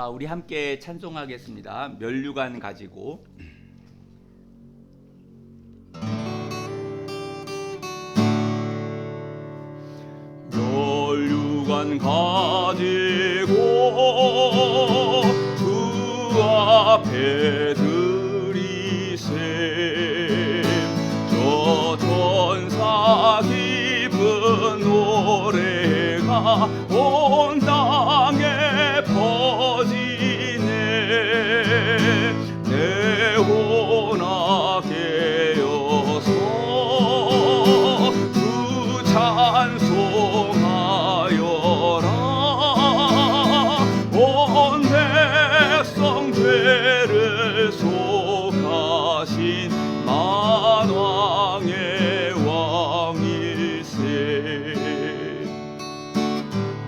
우리 함께 찬송하겠습니다. 면류관 가지고. 면류관 가지고 주 앞에 드리세. 저 천사 기쁜 노래가 온 땅에 퍼지네. 내 혼아 깨어서 주 찬송하여라. 온 백성 죄를 속하신 만왕의 왕일세.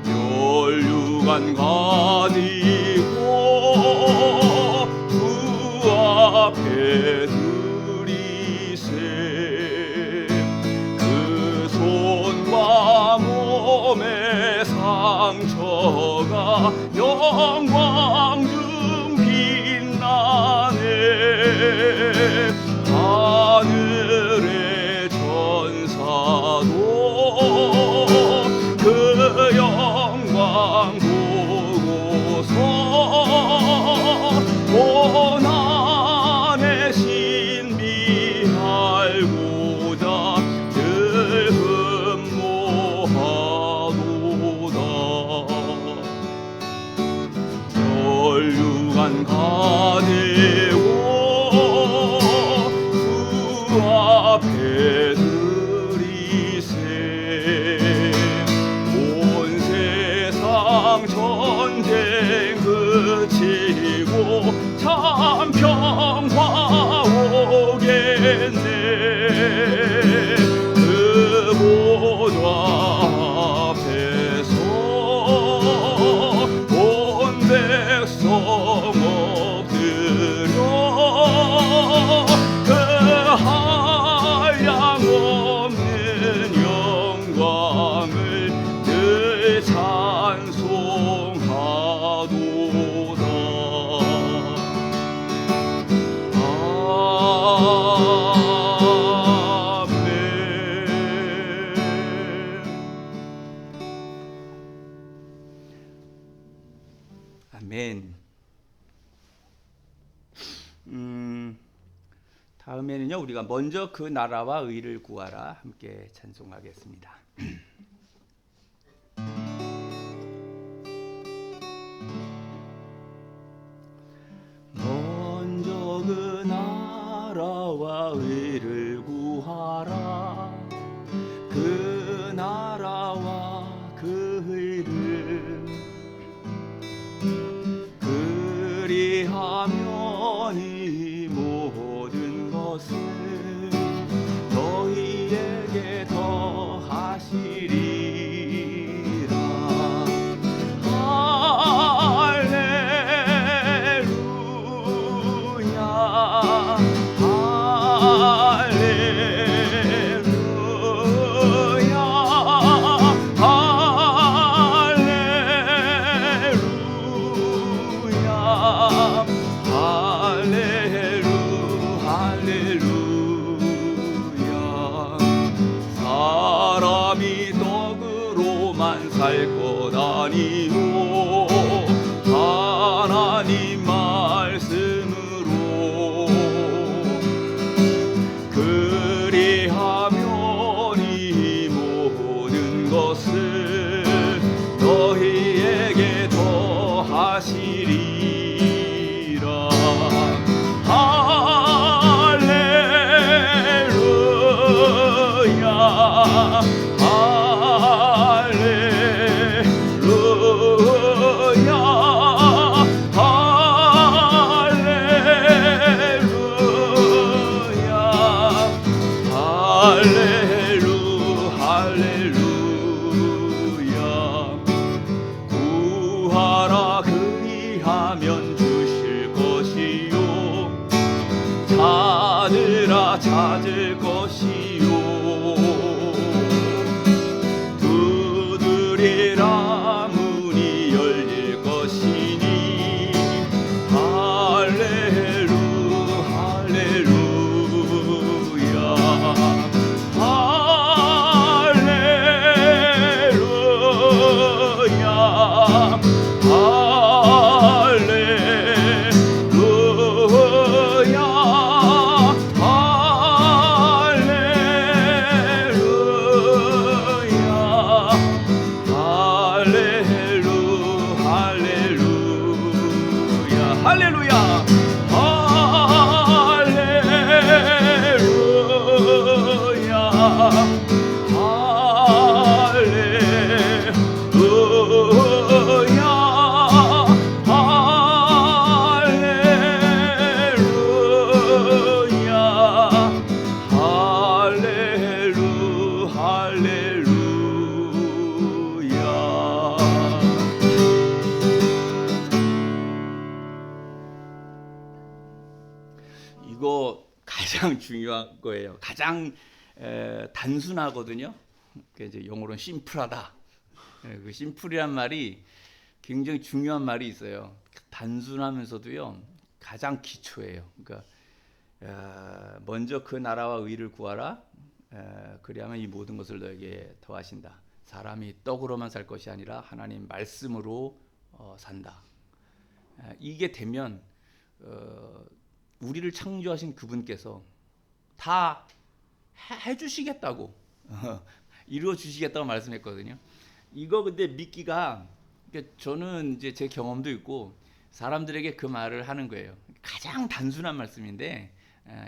면류관 가지고 주 앞에 드리세. 그 손과 몸의 상처가 영광 중 빛나네. 하늘의 천사도 그 영광 보고서 고난의 신비 알고자 늘 흠모하도다. 면류관 가지고 주 앞에 드리세. 온 세상 전쟁 그치고 참 평화 오겠네. 그 보좌 앞에서 온 백성 엎드려 그 한량없는 영광을 늘 찬송하도다. 아멘. 다음에는요, 우리가 먼저 그 나라와 의를 구하라 함께 찬송하겠습니다. 먼저 그 나라와 의를 구하라. 그 나라와 그 의를 그리하면 이 모든 것을 너희에게 더하시리라. 할렐루야 할렐루야 할렐루야. 사람이 떡으로만 살 것 아니요 하나님 말씀으로. 그리하면 이 모든 것을 너희에게 더하시리라. 할렐루야 할렐루야 할렐루야 할렐루야. 구하라 그리하면 할렐루야. 이거 가장 중요한 거예요. 가장 단순하거든요. 이제 영어로는 심플하다. 그 심플이란 말이 굉장히 중요한 말이 있어요. 단순하면서도요 가장 기초예요. 그러니까 먼저 그 나라와 의를 구하라. 그리하면 이 모든 것을 너에게 더하신다. 사람이 떡으로만 살 것이 아니라 하나님 말씀으로 산다. 이게 되면 우리를 창조하신 그분께서 다 해주시겠다고 이루어 주시겠다고 말씀했거든요. 이거 근데 믿기가, 저는 이제 제 경험도 있고 사람들에게 그 말을 하는 거예요. 가장 단순한 말씀인데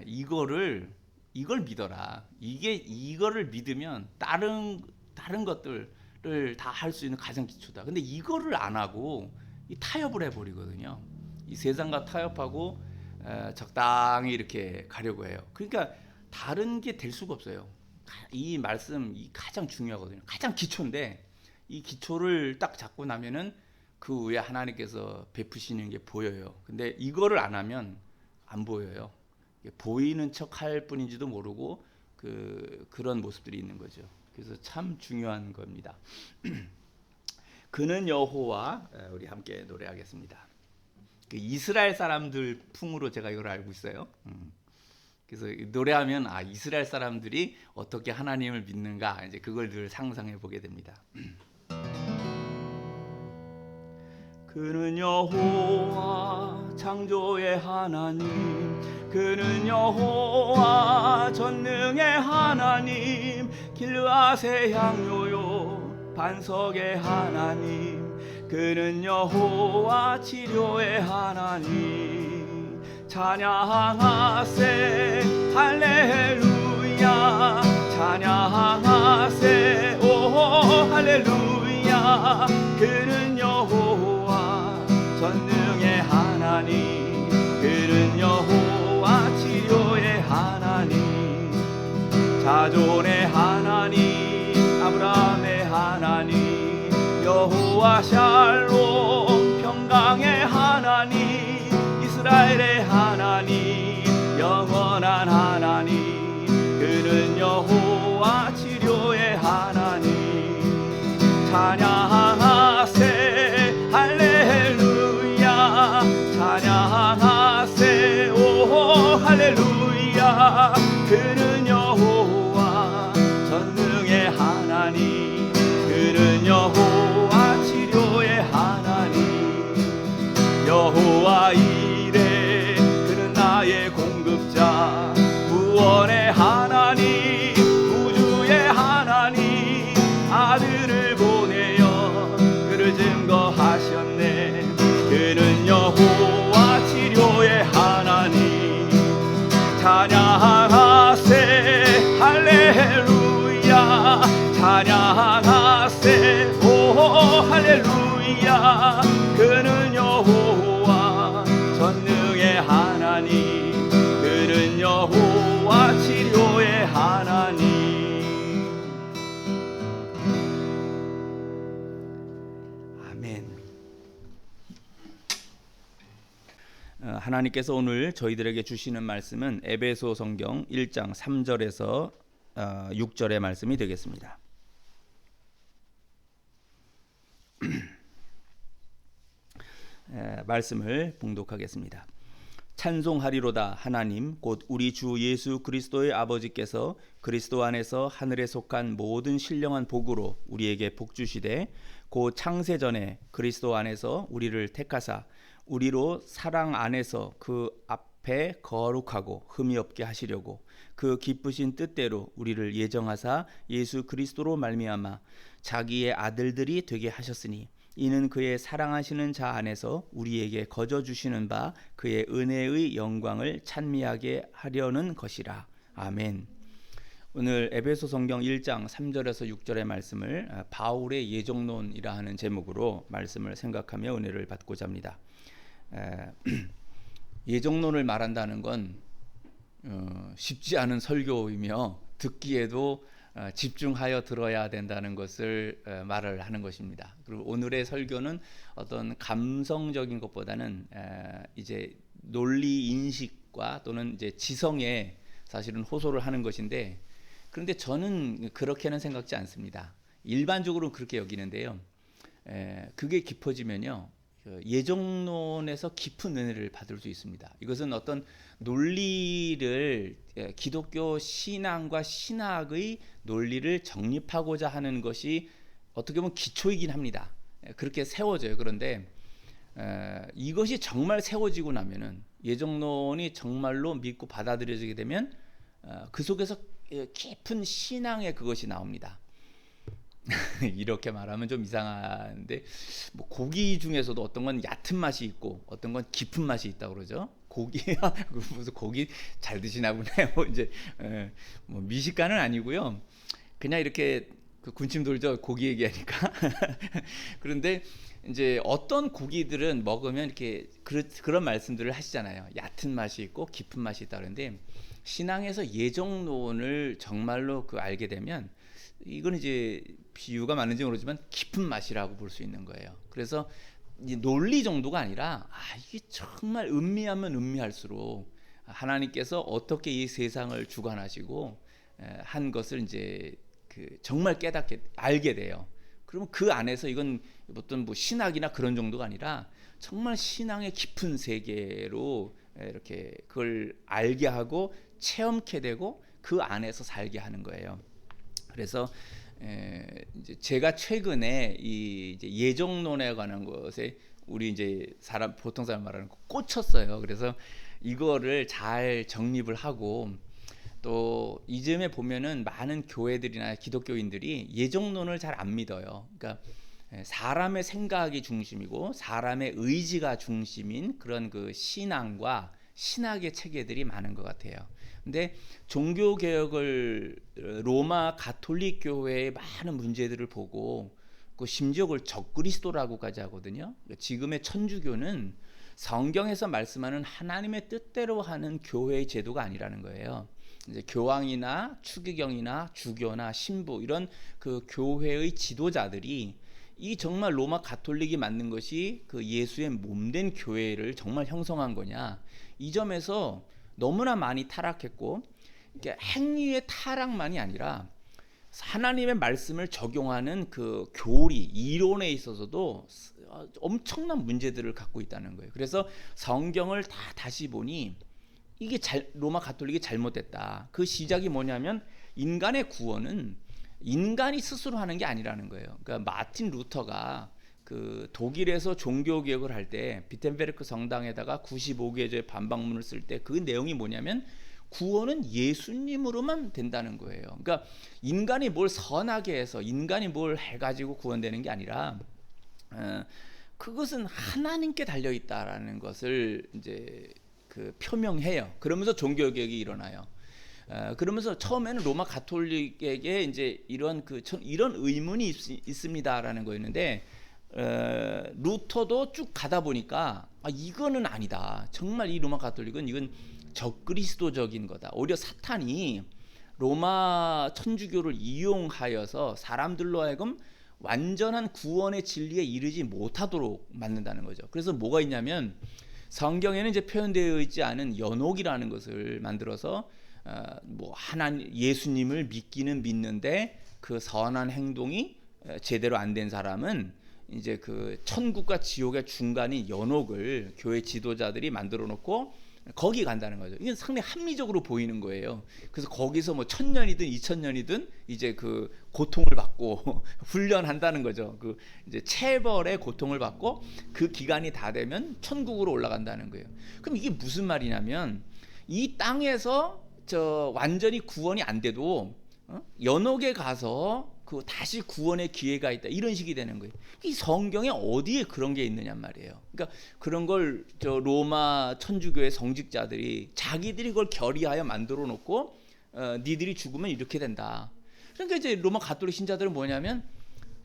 이걸 믿어라. 이거를 믿으면 다른 것들을 다 할 수 있는 가장 기초다. 근데 이거를 안 하고 타협을 해버리거든요. 이 세상과 타협하고 적당히 이렇게 가려고 해요. 그러니까 다른 게 될 수가 없어요. 이 말씀 가장 중요하거든요. 가장 기초인데 이 기초를 딱 잡고 나면은 그 위에 하나님께서 베푸시는 게 보여요. 근데 이거를 안 하면 안 보여요. 보이는 척 할 뿐인지도 모르고 그런 모습들이 있는 거죠. 그래서 참 중요한 겁니다. 그는 여호와, 우리 함께 노래하겠습니다. 이스라엘 사람들 풍으로 제가 이걸 알고 있어요. 그래서 노래하면 이스라엘 사람들이 어떻게 하나님을 믿는가, 이제 그걸 늘 상상해 보게 됩니다. 그는 여호와 창조의 하나님, 그는 여호와 전능의 하나님, 길르앗의 향료요 반석의 하나님, 그는 여호와 치료의 하나님. 찬양하세 할렐루야, 찬양하세 오 할렐루야. 그는 여호와 전능의 하나님, 그는 여호와 치료의 하나님. 자존의 하나님, 아브라함의 하나님, 여호와 샬롬 평강의 하나님, 이스라엘의 하나님, 영원한 하나님. 그는 여호와 치료의 하나님. 찬양하세 할렐루야, 찬양하세 오 할렐루야. 그는 여호와 전능의 하나님, 그는 여호와 치료의 하나님. 여호와 이레, 그는 나의 공급자, 구원의 하나님, 우주의 하나님. 아들을 보내어 그를 증거하셨네. 그는 여호와 치료의 하나님. 찬양하세 할렐루야, 찬양하세 오 할렐루야. 그는 여호와 전능의 하나님, 그는 여호와 치료의 하나님. 아멘. 하나님께서 오늘 저희들에게 주시는 말씀은 에베소 성경 1장 3절에서 6절의 말씀이 되겠습니다. 말씀을 봉독하겠습니다. 찬송하리로다 하나님 곧 우리 주 예수 그리스도의 아버지께서 그리스도 안에서 하늘에 속한 모든 신령한 복으로 우리에게 복 주시되, 곧 창세 전에 그리스도 안에서 우리를 택하사 우리로 사랑 안에서 그 앞에 거룩하고 흠이 없게 하시려고 그 기쁘신 뜻대로 우리를 예정하사 예수 그리스도로 말미암아 자기의 아들들이 되게 하셨으니, 이는 그의 사랑하시는 자 안에서 우리에게 거저 주시는 바 그의 은혜의 영광을 찬미하게 하려는 것이라. 아멘. 오늘 에베소 성경 1장 3절에서 6절의 말씀을 바울의 예정론이라 하는 제목으로 말씀을 생각하며 은혜를 받고자 합니다. 예정론을 말한다는 건 쉽지 않은 설교이며 듣기에도 집중하여 들어야 된다는 것을 말을 하는 것입니다. 그리고 오늘의 설교는 어떤 감성적인 것보다는 이제 논리 인식과 또는 이제 지성에 사실은 호소를 하는 것인데, 그런데 저는 그렇게는 생각지 않습니다. 일반적으로 그렇게 여기는데요. 그게 깊어지면요, 예정론에서 깊은 은혜를 받을 수 있습니다. 이것은 어떤 논리를, 기독교 신앙과 신학의 논리를 정립하고자 하는 것이 어떻게 보면 기초이긴 합니다. 그렇게 세워져요. 그런데 이것이 정말 세워지고 나면은, 예정론이 정말로 믿고 받아들여지게 되면 그 속에서 깊은 신앙의 그것이 나옵니다. 이렇게 말하면 좀 이상한데, 뭐 고기 중에서도 어떤 건 얕은 맛이 있고 어떤 건 깊은 맛이 있다고 그러죠. 고기 무슨 고기 잘 드시나 보네요. 이제 뭐 미식가는 아니고요. 그냥 이렇게 그 군침 돌죠. 고기 얘기하니까. 그런데 이제 어떤 고기들은 먹으면 이렇게 그런 말씀들을 하시잖아요. 얕은 맛이 있고 깊은 맛이 있다 그러는데, 신앙에서 예정론을 정말로 알게 되면 이건 이제 비유가 맞는지 모르지만 깊은 맛이라고 볼 수 있는 거예요. 그래서 논리 정도가 아니라 이게 정말 음미하면 음미할수록 하나님께서 어떻게 이 세상을 주관하시고 한 것을 이제 정말 깨닫게 알게 돼요. 그러면 그 안에서 이건 어떤 뭐 신학이나 그런 정도가 아니라 정말 신앙의 깊은 세계로 이렇게 그걸 알게 하고 체험케 되고 그 안에서 살게 하는 거예요. 그래서 이제 제가 최근에 이 이제 예정론에 관한 것에 우리 이제 보통 사람 말하는 거 꽂혔어요. 그래서 이거를 잘 정립을 하고, 또 이쯤에 보면은 많은 교회들이나 기독교인들이 예정론을 잘 안 믿어요. 그러니까 사람의 생각이 중심이고 사람의 의지가 중심인 그런 그 신앙과 신학의 체계들이 많은 것 같아요. 근데 종교 개혁을 로마 가톨릭 교회의 많은 문제들을 보고 심지어 그걸 적그리스도라고까지 하거든요. 지금의 천주교는 성경에서 말씀하는 하나님의 뜻대로 하는 교회의 제도가 아니라는 거예요. 이제 교황이나 추기경이나 주교나 신부 이런 그 교회의 지도자들이 이 정말 로마 가톨릭이 만든 것이 그 예수의 몸된 교회를 정말 형성한 거냐, 이 점에서 너무나 많이 타락했고, 행위의 타락만이 아니라 하나님의 말씀을 적용하는 그 교리, 이론에 있어서도 엄청난 문제들을 갖고 있다는 거예요. 그래서 성경을 다시 보니 이게 로마 가톨릭이 잘못됐다. 그 시작이 뭐냐면 인간의 구원은 인간이 스스로 하는 게 아니라는 거예요. 그러니까 마틴 루터가 그 독일에서 종교 개혁을 할 때 비텐베르크 성당에다가 95개조의 반박문을 쓸 때 그 내용이 뭐냐면 구원은 예수님으로만 된다는 거예요. 그러니까 인간이 뭘 선하게 해서 인간이 뭘 해가지고 구원되는 게 아니라 그것은 하나님께 달려 있다라는 것을 이제 표명해요. 그러면서 종교 개혁이 일어나요. 그러면서 처음에는 로마 가톨릭에게 이제 이런 의문이 있습니다라는 거였는데, 루터도 쭉 가다 보니까 이거는 아니다. 정말 이 로마 가톨릭은 이건 적그리스도적인 거다. 오히려 사탄이 로마 천주교를 이용하여서 사람들로 하여금 완전한 구원의 진리에 이르지 못하도록 만든다는 거죠. 그래서 뭐가 있냐면 성경에는 이제 표현되어 있지 않은 연옥이라는 것을 만들어서 뭐 예수님을 믿는데 그 선한 행동이 제대로 안 된 사람은 이제 그 천국과 지옥의 중간인 연옥을 교회 지도자들이 만들어 놓고 거기 간다는 거죠. 이건 상당히 합리적으로 보이는 거예요. 그래서 거기서 뭐 1000년이든 2000년이든 이제 그 고통을 받고 훈련한다는 거죠. 그 이제 체벌의 고통을 받고 그 기간이 다 되면 천국으로 올라간다는 거예요. 그럼 이게 무슨 말이냐면 이 땅에서 완전히 구원이 안 돼도 연옥에 가서 그 다시 구원의 기회가 있다 이런 식이 되는 거예요. 이 성경에 어디에 그런 게 있느냔 말이에요. 그러니까 그런 걸 저 로마 천주교의 성직자들이 자기들이 그걸 결의하여 만들어 놓고 니들이 죽으면 이렇게 된다. 그러니까 이제 로마 가톨릭 신자들은 뭐냐면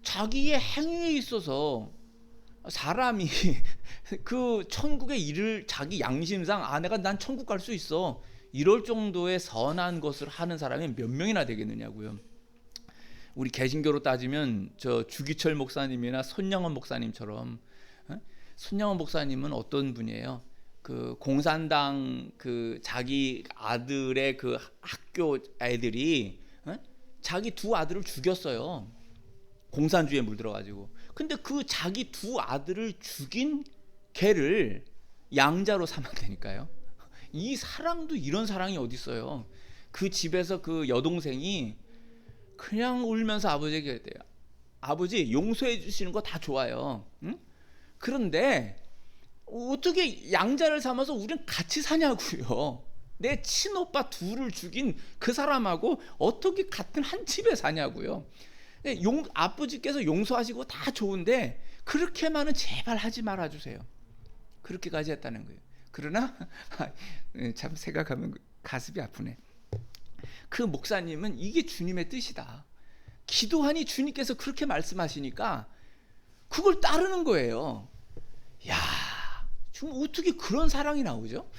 자기의 행위에 있어서 사람이 그 천국에 이를 자기 양심상 내가 난 천국 갈 수 있어 이럴 정도의 선한 것을 하는 사람이 몇 명이나 되겠느냐고요. 우리 개신교로 따지면 저 주기철 목사님이나 손영원 목사님처럼, 손영원 목사님은 어떤 분이에요? 그 공산당 그 자기 아들의 그 학교 애들이 자기 두 아들을 죽였어요. 공산주의에 물들어가지고. 근데 그 자기 두 아들을 죽인 걔를 양자로 삼았다니까요. 이 사랑도 이런 사랑이 어디 있어요? 그 집에서 그 여동생이 그냥 울면서 아버지에게 그랬대요. 아버지 용서해 주시는 거 다 좋아요. 응? 그런데 어떻게 양자를 삼아서 우린 같이 사냐고요. 내 친오빠 둘을 죽인 그 사람하고 어떻게 같은 한 집에 사냐고요. 아버지께서 용서하시고 다 좋은데 그렇게만은 제발 하지 말아주세요. 그렇게까지 했다는 거예요. 그러나 참 생각하면 가슴이 아프네. 그 목사님은 이게 주님의 뜻이다. 기도하니 주님께서 그렇게 말씀하시니까 그걸 따르는 거예요. 야, 지금 어떻게 그런 사랑이 나오죠?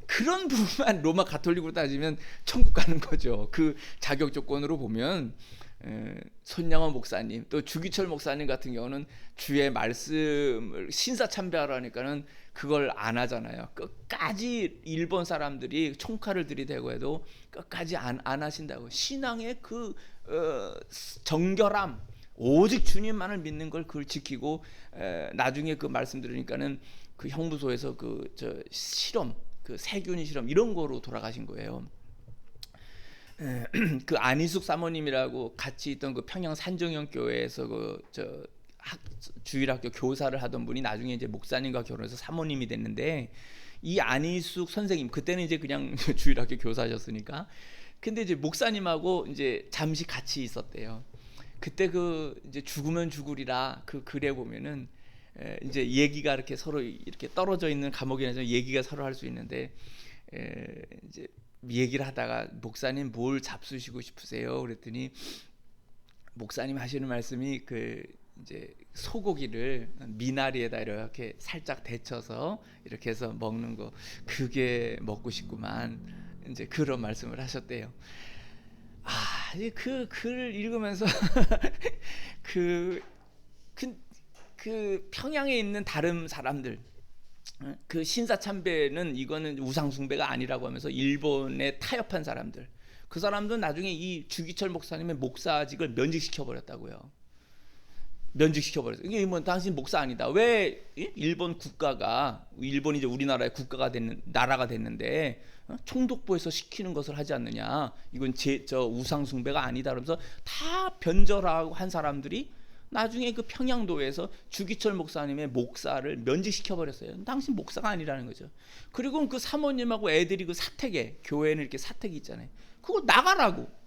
그런 부분만 로마 가톨릭으로 따지면 천국 가는 거죠. 그 자격 조건으로 보면 손양원 목사님 또 주기철 목사님 같은 경우는 주의 말씀을 신사참배하라니까는 그걸 안 하잖아요. 끝까지 일본 사람들이 총칼을 들이대고 해도 끝까지 안 하신다고. 신앙의 그 정결함, 오직 주님만을 믿는 걸 그걸 지키고 나중에 그 말씀 들으니까는 그 형무소에서 그 저 실험, 그 세균 실험 이런 거로 돌아가신 거예요. 그 안희숙 사모님이라고 같이 있던 그 평양 산정형 교회에서 그 저 주일학교 교사를 하던 분이 나중에 이제 목사님과 결혼해서 사모님이 됐는데, 이 안희숙 선생님 그때는 이제 그냥 주일학교 교사셨으니까, 근데 이제 목사님하고 이제 잠시 같이 있었대요. 그때 그 이제 죽으면 죽으리라 그 글에 보면은 이제 얘기가 이렇게 서로 이렇게 떨어져 있는 감옥에서 얘기가 서로 할 수 있는데 이제 얘기를 하다가 목사님 뭘 잡수시고 싶으세요? 그랬더니 목사님 하시는 말씀이 그 이제 소고기를 미나리에다 이렇게 살짝 데쳐서 이렇게 해서 먹는 거, 그게 먹고 싶구만. 이제 그런 말씀을 하셨대요. 그 글을 읽으면서 그 평양에 있는 다른 사람들, 그 신사참배는 이거는 우상숭배가 아니라고 하면서 일본에 타협한 사람들, 그 사람들은 나중에 이 주기철 목사님의 목사직을 면직시켜 버렸다고요. 면직시켜 버렸어요. 이게 뭐 당신 목사 아니다. 왜 일본 국가가, 일본이 이제 우리나라의 국가가 나라가 됐는데 총독부에서 시키는 것을 하지 않느냐. 이건 저 우상숭배가 아니다. 그러면서 다 변절하고 한 사람들이 나중에 그 평양도에서 주기철 목사님의 목사를 면직시켜 버렸어요. 당신 목사가 아니라는 거죠. 그리고 그 사모님하고 애들이 그 사택에, 교회는 이렇게 사택이 있잖아요. 그거 나가라고.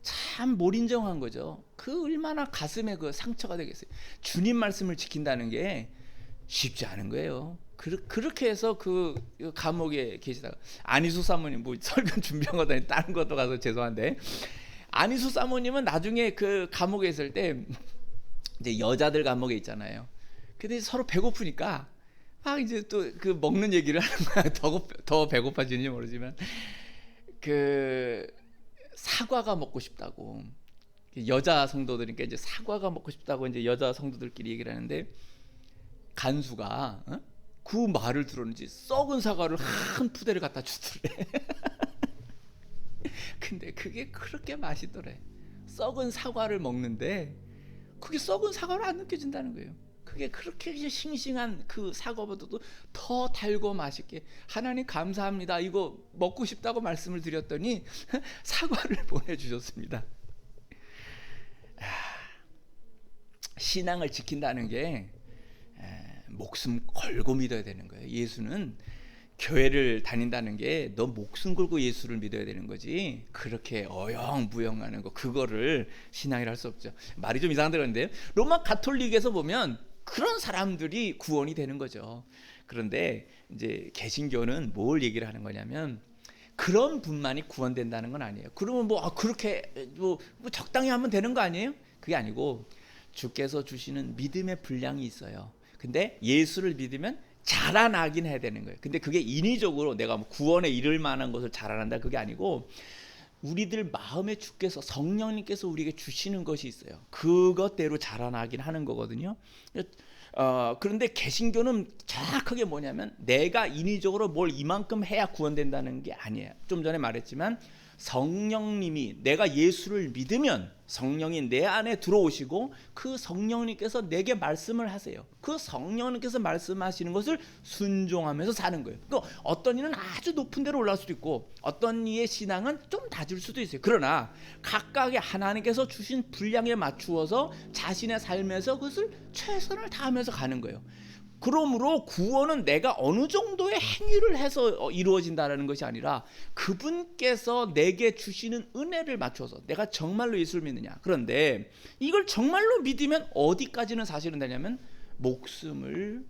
참 몰인정한 거죠. 그 얼마나 가슴에 그 상처가 되겠어요. 주님 말씀을 지킨다는 게 쉽지 않은 거예요. 그렇게 해서 그 감옥에 계시다가 안희수 사모님 뭐 설교 준비한 거다 다른 것도 가서 죄송한데, 안희수 사모님은 나중에 그 감옥에 있을 때 이제 여자들 감옥에 있잖아요. 근데 서로 배고프니까 이제 또 그 먹는 얘기를 하는 거야. 더 배고파지는지 모르지만 그 사과가 먹고 싶다고, 여자 성도들이니까 이제 사과가 먹고 싶다고 이제 여자 성도들끼리 얘기를 하는데, 간수가 그 말을 들었는지 썩은 사과를 한 푸대를 갖다 주더래. 근데 그게 그렇게 맛있더래. 썩은 사과를 먹는데 그게 썩은 사과로 안 느껴진다는 거예요. 그게 그렇게 싱싱한 그 사과보다도 더 달고 맛있게, 하나님 감사합니다, 이거 먹고 싶다고 말씀을 드렸더니 사과를 보내주셨습니다. 신앙을 지킨다는 게 목숨 걸고 믿어야 되는 거예요. 예수는 교회를 다닌다는 게 너 목숨 걸고 예수를 믿어야 되는 거지, 그렇게 어영부영하는 거 그거를 신앙이라 할 수 없죠. 말이 좀 이상한데, 그런데 로마 가톨릭에서 보면 그런 사람들이 구원이 되는 거죠. 그런데 이제 개신교는 뭘 얘기를 하는 거냐면 그런 분만이 구원된다는 건 아니에요. 그러면 그렇게 적당히 하면 되는 거 아니에요? 그게 아니고 주께서 주시는 믿음의 분량이 있어요. 근데 예수를 믿으면 자라나긴 해야 되는 거예요. 근데 그게 인위적으로 내가 구원에 이를 만한 것을 자라난다, 그게 아니고 우리들 마음에 주께서, 성령님께서 우리에게 주시는 것이 있어요. 그것대로 자라나긴 하는 거거든요. 그런데 개신교는 정확하게 뭐냐면 내가 인위적으로 뭘 이만큼 해야 구원된다는 게 아니에요. 좀 전에 말했지만 성령님이, 내가 예수를 믿으면 성령이 내 안에 들어오시고 그 성령님께서 내게 말씀을 하세요. 그 성령님께서 말씀하시는 것을 순종하면서 사는 거예요. 그러니까 어떤 이는 아주 높은 데로 올라갈 수도 있고 어떤 이의 신앙은 좀 낮을 수도 있어요. 그러나 각각의 하나님께서 주신 분량에 맞추어서 자신의 삶에서 그것을 최선을 다하면서 가는 거예요. 그러므로 구원은 내가 어느 정도의 행위를 해서 이루어진다는 것이 아니라 그분께서 내게 주시는 은혜를 맞춰서 내가 정말로 예수를 믿느냐. 그런데 이걸 정말로 믿으면 어디까지는 사실은 되냐면 목숨을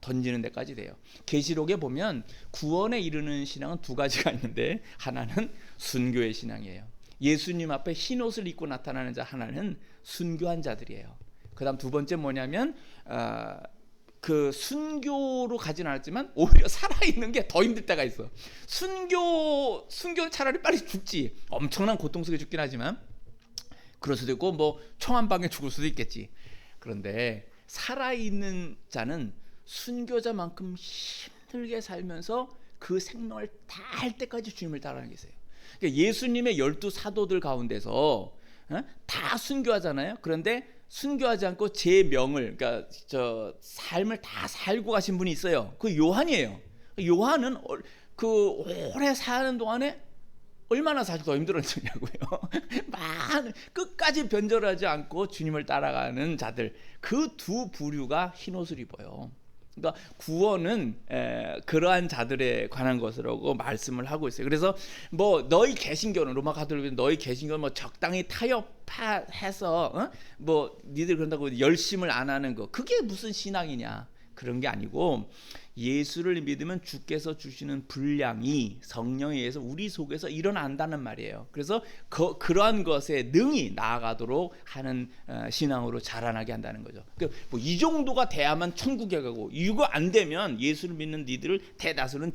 던지는 데까지 돼요. 계시록에 보면 구원에 이르는 신앙은 두 가지가 있는데 하나는 순교의 신앙이에요. 예수님 앞에 흰 옷을 입고 나타나는 자, 하나는 순교한 자들이에요. 그 다음 두 번째 뭐냐면 그 순교로 가진 않았지만 오히려 살아있는 게 더 힘들 때가 있어. 순교는 차라리 빨리 죽지, 엄청난 고통 속에 죽긴 하지만 그럴 수도 있고 총 한 방에 죽을 수도 있겠지. 그런데 살아있는 자는 순교자만큼 힘들게 살면서 그 생명을 다할 때까지 주님을 따라가는 게 있어요. 그러니까 예수님의 12 사도들 가운데서 다 순교하잖아요. 그런데 순교하지 않고 제 명을, 그러니까 삶을 다 살고 가신 분이 있어요. 그 요한이에요. 요한은 그 오래 사는 동안에 얼마나 사실 더 힘들었냐고요. 끝까지 변절하지 않고 주님을 따라가는 자들, 그 두 부류가 흰 옷을 입어요. 그러니까 구원은 그러한 자들에 관한 것이라고 말씀을 하고 있어요. 그래서 너희 개신교는, 로마 가톨릭은 너희 개신교는 적당히 타협해서 니들 그런다고 열심을 안 하는 거, 그게 무슨 신앙이냐, 그런 게 아니고 예수를 믿으면 주께서 주시는 분량이 성령에 의해서 우리 속에서 일어난다는 말이에요. 그래서 그러한 것에 능히 나아가도록 하는 신앙으로 자라나게 한다는 거죠. 이 정도가 돼야만 천국에 가고, 이거 안 되면 예수를 믿는 니들을 대다수는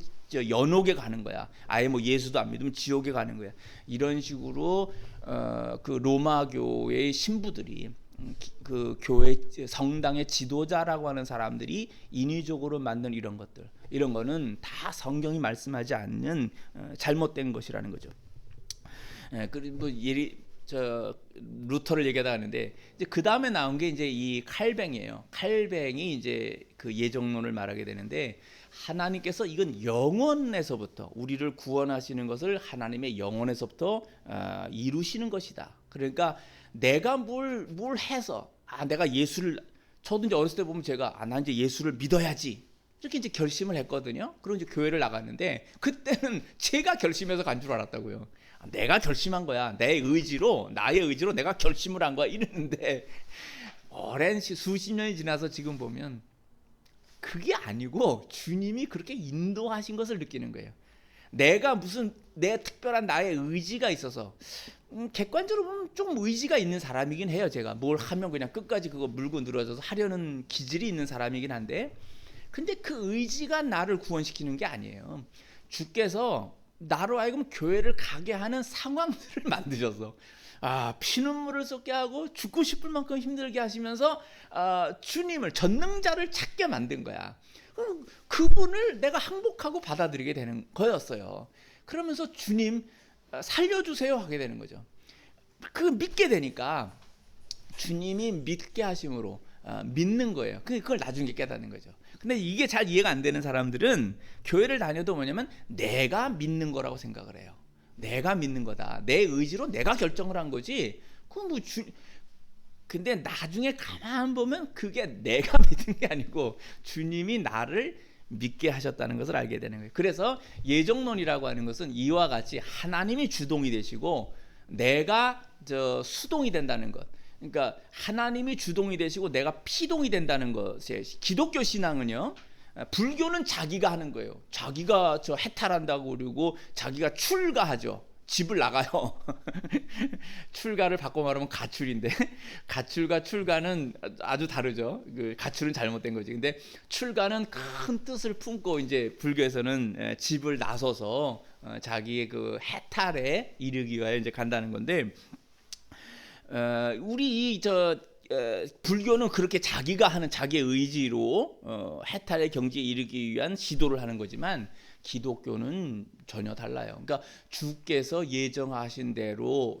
연옥에 가는 거야. 아예 예수도 안 믿으면 지옥에 가는 거야. 이런 식으로 그 로마 교회의 신부들이, 그 교회 성당의 지도자라고 하는 사람들이 인위적으로 만든 이런 것들, 이런 거는 다 성경이 말씀하지 않는 잘못된 것이라는 거죠. 그리고 루터를 얘기하다 하는데, 이제 그 다음에 나온 게 이제 이 칼뱅이에요. 칼뱅이 이제 그 예정론을 말하게 되는데, 하나님께서 이건 영원에서부터 우리를 구원하시는 것을 하나님의 영원에서부터 이루시는 것이다. 그러니까 내가 뭘 해서 내가 예수를, 저도 이제 어렸을 때 보면 제가 난 이제 예수를 믿어야지 이렇게 이제 결심을 했거든요. 그리고 이제 교회를 나갔는데 그때는 제가 결심해서 간 줄 알았다고요. 내가 결심한 거야. 나의 의지로 내가 결심을 한 거야 이랬는데, 오랜 수십 년이 지나서 지금 보면 그게 아니고 주님이 그렇게 인도하신 것을 느끼는 거예요. 내가 무슨 내 특별한 나의 의지가 있어서, 객관적으로 보면 좀 의지가 있는 사람이긴 해요. 제가 뭘 하면 그냥 끝까지 그거 물고 늘어져서 하려는 기질이 있는 사람이긴 한데, 근데 그 의지가 나를 구원시키는 게 아니에요. 주께서 나로 하여금 교회를 가게 하는 상황들을 만드셔서 피눈물을 쏟게 하고 죽고 싶을 만큼 힘들게 하시면서 주님을, 전능자를 찾게 만든 거야. 그분을 내가 항복하고 받아들이게 되는 거였어요. 그러면서 주님 살려주세요 하게 되는 거죠. 그 믿게 되니까 주님이 믿게 하심으로 믿는 거예요. 그걸 나중에 깨닫는 거죠. 근데 이게 잘 이해가 안 되는 사람들은 교회를 다녀도 뭐냐면 내가 믿는 거라고 생각을 해요. 내가 믿는 거다. 내 의지로 내가 결정을 한 거지. 근데 나중에 가만 보면 그게 내가 믿은 게 아니고 주님이 나를 믿게 하셨다는 것을 알게 되는 거예요. 그래서 예정론이라고 하는 것은 이와 같이 하나님이 주동이 되시고 내가 수동이 된다는 것. 그러니까 하나님이 주동이 되시고 내가 피동이 된다는 것에, 기독교 신앙은요, 불교는 자기가 하는 거예요. 자기가 해탈한다고 그러고 자기가 출가하죠. 집을 나가요. 출가를 바꿔 말하면 가출인데 가출과 출가는 아주 다르죠. 가출은 잘못된 거지. 근데 출가는 큰 뜻을 품고 이제 불교에서는 집을 나서서 자기의 그 해탈에 이르기 위하여 이제 간다는 건데, 우리 불교는 그렇게 자기가 하는 자기의 의지로 해탈의 경지에 이르기 위한 시도를 하는 거지만 기독교는 전혀 달라요. 그러니까 주께서 예정하신 대로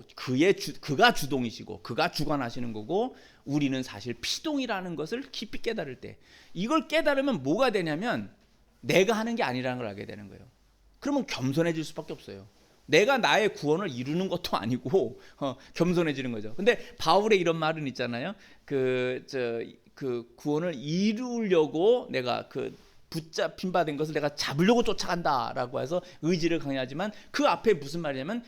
그가 주동이시고 그가 주관하시는 거고, 우리는 사실 피동이라는 것을 깊이 깨달을 때, 이걸 깨달으면 뭐가 되냐면 내가 하는 게 아니라는 걸 알게 되는 거예요. 그러면 겸손해질 수밖에 없어요. 내가 나의 구원을 이루는 것도 아니고 겸손해지는 거죠. 근데 바울의 이런 말은 있잖아요. 그 구원을 이루려고 내가 붙잡힌 바 된 것을 내가 잡으려고 쫓아간다라고 해서 의지를 강요하지만, 그 앞에 무슨 말이냐면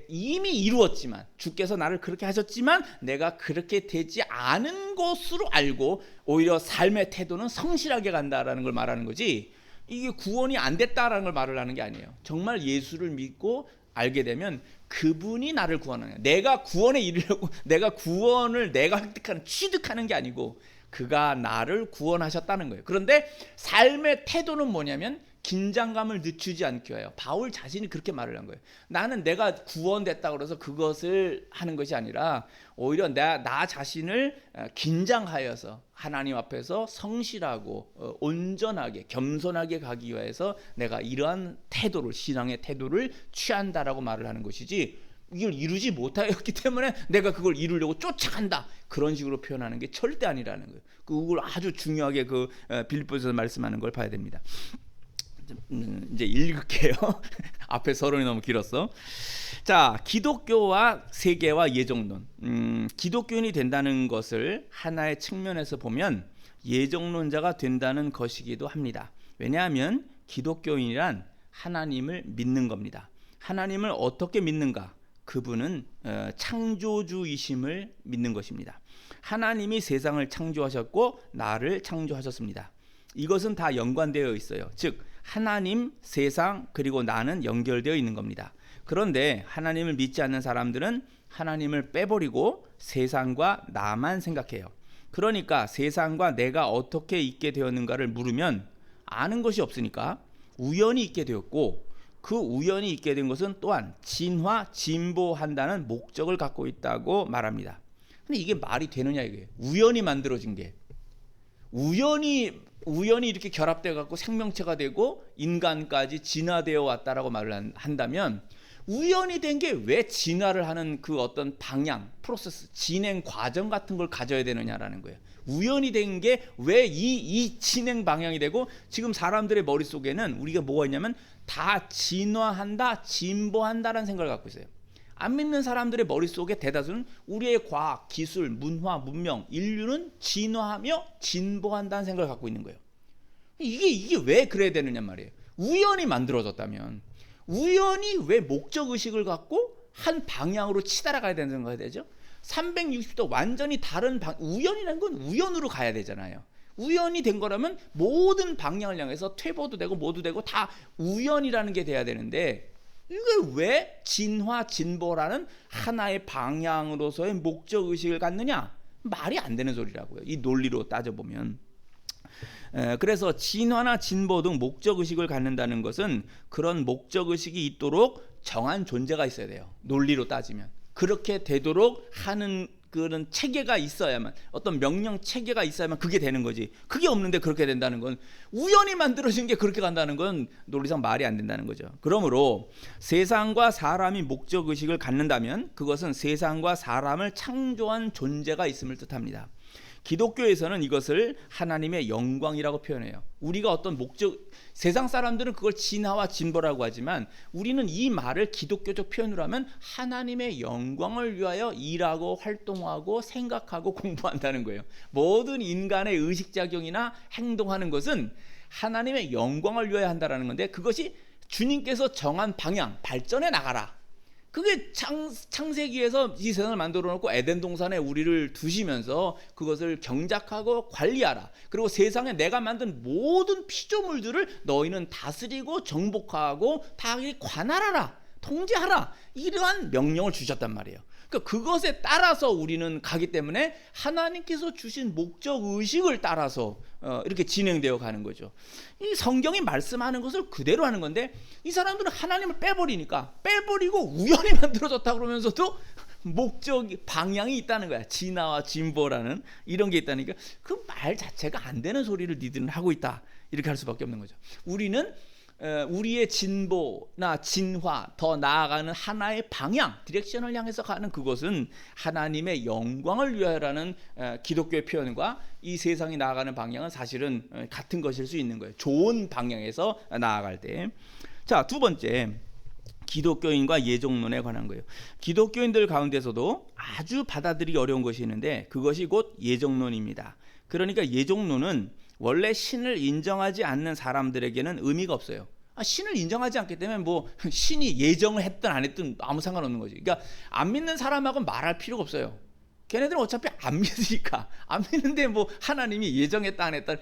이미 이루었지만, 주께서 나를 그렇게 하셨지만 내가 그렇게 되지 않은 것으로 알고 오히려 삶의 태도는 성실하게 간다라는 걸 말하는 거지, 이게 구원이 안 됐다라는 걸 말을 하는 게 아니에요. 정말 예수를 믿고 알게 되면 그분이 나를 구원하는 거예요. 내가 구원에 이르려고 내가 구원을 내가 획득하는 취득하는 게 아니고 그가 나를 구원하셨다는 거예요. 그런데 삶의 태도는 뭐냐면 긴장감을 늦추지 않게 해요. 바울 자신이 그렇게 말을 한 거예요. 나는 내가 구원됐다고 그래서 그것을 하는 것이 아니라 오히려 나 자신을 긴장하여서 하나님 앞에서 성실하고 온전하게 겸손하게 가기 위해서 내가 이러한 태도를, 신앙의 태도를 취한다라고 말을 하는 것이지, 이걸 이루지 못하였기 때문에 내가 그걸 이루려고 쫓아간다, 그런 식으로 표현하는 게 절대 아니라는 거예요. 그걸 아주 중요하게 빌립보서에서 말씀하는 걸 봐야 됩니다. 이제 읽을게요. 앞에 서론이 너무 길었어. 자, 기독교와 세계와 예정론. 기독교인이 된다는 것을 하나의 측면에서 보면 예정론자가 된다는 것이기도 합니다. 왜냐하면 기독교인이란 하나님을 믿는 겁니다. 하나님을 어떻게 믿는가? 그분은 창조주이심을 믿는 것입니다. 하나님이 세상을 창조하셨고 나를 창조하셨습니다. 이것은 다 연관되어 있어요. 즉 하나님, 세상, 그리고 나는 연결되어 있는 겁니다. 그런데 하나님을 믿지 않는 사람들은 하나님을 빼버리고 세상과 나만 생각해요. 그러니까 세상과 내가 어떻게 있게 되었는가를 물으면 아는 것이 없으니까 우연히 있게 되었고, 그 우연히 있게 된 것은 또한 진화, 진보한다는 목적을 갖고 있다고 말합니다. 근데 이게 말이 되느냐 이게. 우연히 만들어진 게 우연히 이렇게 결합되어 갖고 생명체가 되고 인간까지 진화되어 왔다라고 말을 한다면, 우연히 된 게 왜 진화를 하는 그 어떤 방향, 프로세스, 진행 과정 같은 걸 가져야 되느냐라는 거예요. 우연히 된 게 왜 이 진행 방향이 되고, 지금 사람들의 머릿속에는 우리가 뭐가 있냐면 다 진화한다, 진보한다라는 생각을 갖고 있어요. 안 믿는 사람들의 머릿속에 대다수는 우리의 과학, 기술, 문화, 문명, 인류는 진화하며 진보한다는 생각을 갖고 있는 거예요. 이게 왜 그래야 되느냐 말이에요. 우연히 만들어졌다면 우연히 왜 목적의식을 갖고 한 방향으로 치달아가야 되는 생각이 되죠. 360도 완전히 다른 우연이라는 건 우연으로 가야 되잖아요. 우연이 된 거라면 모든 방향을 향해서 퇴보도 되고 뭐도 되고 다 우연이라는 게 돼야 되는데, 이게 왜 진화, 진보라는 하나의 방향으로서의 목적의식을 갖느냐? 말이 안 되는 소리라고요. 이 논리로 따져보면. 그래서 진화나 진보 등 목적의식을 갖는다는 것은 그런 목적의식이 있도록 정한 존재가 있어야 돼요. 논리로 따지면. 그렇게 되도록 하는 그런 체계가 있어야만, 어떤 명령 체계가 있어야만 그게 되는 거지. 그게 없는데 그렇게 된다는 건, 우연히 만들어진 게 그렇게 간다는 건 논리상 말이 안 된다는 거죠. 그러므로 세상과 사람이 목적의식을 갖는다면 그것은 세상과 사람을 창조한 존재가 있음을 뜻합니다. 기독교에서는 이것을 하나님의 영광이라고 표현해요. 우리가 어떤 목적, 세상 사람들은 그걸 진화와 진보라고 하지만 우리는 이 말을 기독교적 표현으로 하면 하나님의 영광을 위하여 일하고 활동하고 생각하고 공부한다는 거예요. 모든 인간의 의식작용이나 행동하는 것은 하나님의 영광을 위하여 한다는 건데, 그것이 주님께서 정한 방향, 발전해 나가라. 그게 창세기에서 이 세상을 만들어 놓고 에덴 동산에 우리를 두시면서 그것을 경작하고 관리하라. 그리고 세상에 내가 만든 모든 피조물들을 너희는 다스리고 정복하고 다 관할하라, 통제하라, 이러한 명령을 주셨단 말이에요. 그러니까 그것에 따라서 우리는 가기 때문에 하나님께서 주신 목적 의식을 따라서 이렇게 진행되어 가는 거죠. 이 성경이 말씀하는 것을 그대로 하는 건데, 이 사람들은 하나님을 빼버리고 우연히 만들어졌다 그러면서도 목적 방향이 있다는 거야. 진화와 진보라는 이런 게 있다니까, 그 말 자체가 안 되는 소리를 니들은 하고 있다, 이렇게 할 수밖에 없는 거죠. 우리는 우리의 진보나 진화, 더 나아가는 하나의 방향, 디렉션을 향해서 가는 그것은 하나님의 영광을 위하여라는 기독교의 표현과 이 세상이 나아가는 방향은 사실은 같은 것일 수 있는 거예요. 좋은 방향에서 나아갈 때. 자, 두 번째, 기독교인과 예정론에 관한 거예요. 기독교인들 가운데서도 아주 받아들이기 어려운 것이 있는데, 그것이 곧 예정론입니다. 그러니까 예정론은 원래 신을 인정하지 않는 사람들에게는 의미가 없어요. 신을 인정하지 않기 때문에 뭐 신이 예정을 했든 안 했든 아무 상관없는 거지. 그러니까 안 믿는 사람하고는 말할 필요가 없어요. 걔네들은 어차피 안 믿으니까. 안 믿는데 뭐 하나님이 예정했다 안 했다,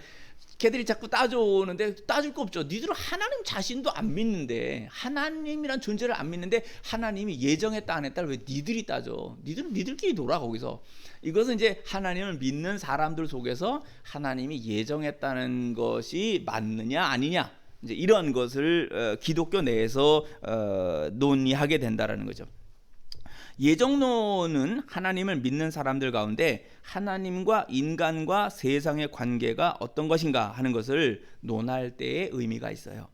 걔들이 자꾸 따져오는데 따질 거 없죠. 니들은 하나님 자신도 안 믿는데, 하나님이란 존재를 안 믿는데 하나님이 예정했다 안 했다를 왜 니들이 따져? 니들은 니들끼리 놀아 거기서. 이것은 이제 하나님을 믿는 사람들 속에서 하나님이 예정했다는 것이 맞느냐 아니냐, 이제 이런 것을 기독교 내에서 논의하게 된다라는 거죠. 예정론은 하나님을 믿는 사람들 가운데 하나님과 인간과 세상의 관계가 어떤 것인가 하는 것을 논할 때의 의미가 있어요.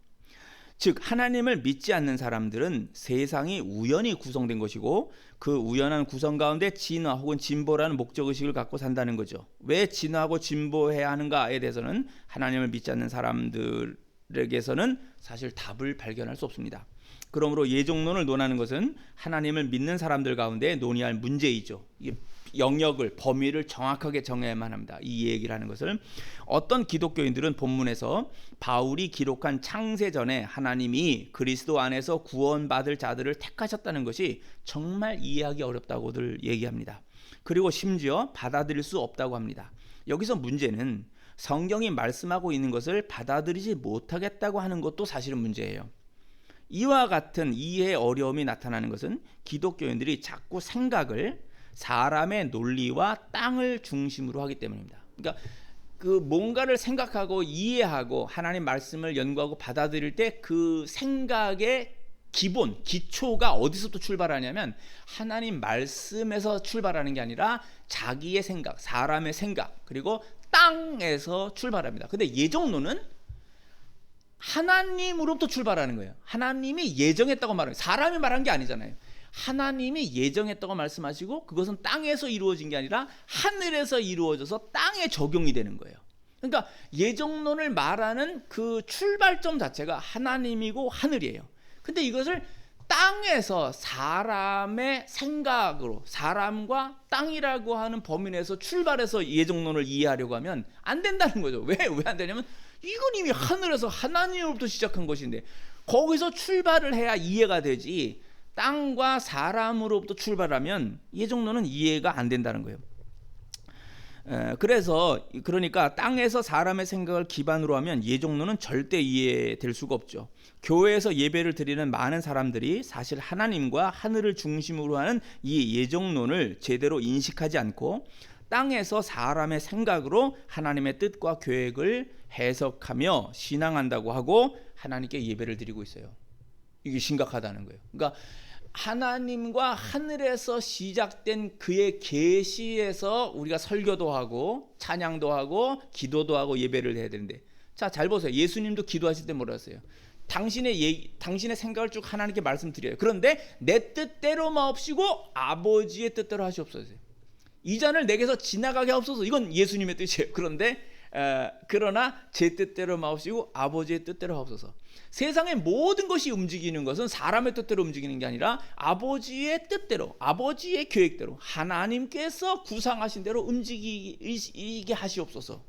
즉, 하나님을 믿지 않는 사람들은 세상이 우연히 구성된 것이고 그 우연한 구성 가운데 진화 혹은 진보라는 목적의식을 갖고 산다는 거죠. 왜 진화하고 진보해야 하는가에 대해서는 하나님을 믿지 않는 사람들에게서는 사실 답을 발견할 수 없습니다. 그러므로 예정론을 논하는 것은 하나님을 믿는 사람들 가운데 논의할 문제이죠. 영역을, 범위를 정확하게 정해야만 합니다. 이 얘기를 하는 것을 어떤 기독교인들은 본문에서 바울이 기록한 창세전에 하나님이 그리스도 안에서 구원받을 자들을 택하셨다는 것이 정말 이해하기 어렵다고들 얘기합니다. 그리고 심지어 받아들일 수 없다고 합니다. 여기서 문제는 성경이 말씀하고 있는 것을 받아들이지 못하겠다고 하는 것도 사실은 문제예요. 이와 같은 이해의 어려움이 나타나는 것은 기독교인들이 자꾸 생각을 사람의 논리와 땅을 중심으로 하기 때문입니다. 그러니까 그 뭔가를 생각하고 이해하고 하나님 말씀을 연구하고 받아들일 때 그 생각의 기본, 기초가 어디서부터 출발하냐면 하나님 말씀에서 출발하는 게 아니라 자기의 생각, 사람의 생각, 그리고 땅에서 출발합니다. 근데 예정론은 하나님으로부터 출발하는 거예요. 하나님이 예정했다고 말해요. 사람이 말한 게 아니잖아요. 하나님이 예정했다고 말씀하시고 그것은 땅에서 이루어진 게 아니라 하늘에서 이루어져서 땅에 적용이 되는 거예요. 그러니까 예정론을 말하는 그 출발점 자체가 하나님이고 하늘이에요. 근데 이것을 땅에서 사람의 생각으로, 사람과 땅이라고 하는 범위 내에서 출발해서 예정론을 이해하려고 하면 안 된다는 거죠. 왜 안 되냐면 이건 이미 하늘에서 하나님으로부터 시작한 것인데 거기서 출발을 해야 이해가 되지, 땅과 사람으로부터 출발하면 예정론은 이해가 안 된다는 거예요. 그러니까 땅에서 사람의 생각을 기반으로 하면 예정론은 절대 이해될 수가 없죠. 교회에서 예배를 드리는 많은 사람들이 사실 하나님과 하늘을 중심으로 하는 이 예정론을 제대로 인식하지 않고 땅에서 사람의 생각으로 하나님의 뜻과 계획을 해석하며 신앙한다고 하고 하나님께 예배를 드리고 있어요. 이게 심각하다는 거예요. 그러니까 하나님과 하늘에서 시작된 그의 계시에서 우리가 설교도 하고 찬양도 하고 기도도 하고 예배를 해야 되는데, 자, 잘 보세요. 예수님도 기도하실 때 뭐라 했어요? 당신의 생각을 쭉 하나님께 말씀드려요. 그런데 내 뜻대로 마옵시고 아버지의 뜻대로 하시옵소서. 이 잔을 내게서 지나가게 하옵소서. 이건 예수님의 뜻이에요. 그런데 그러나 제 뜻대로 마옵시고 아버지의 뜻대로 하옵소서. 세상의 모든 것이 움직이는 것은 사람의 뜻대로 움직이는 게 아니라 아버지의 뜻대로, 아버지의 계획대로, 하나님께서 구상하신 대로 움직이게 하시옵소서.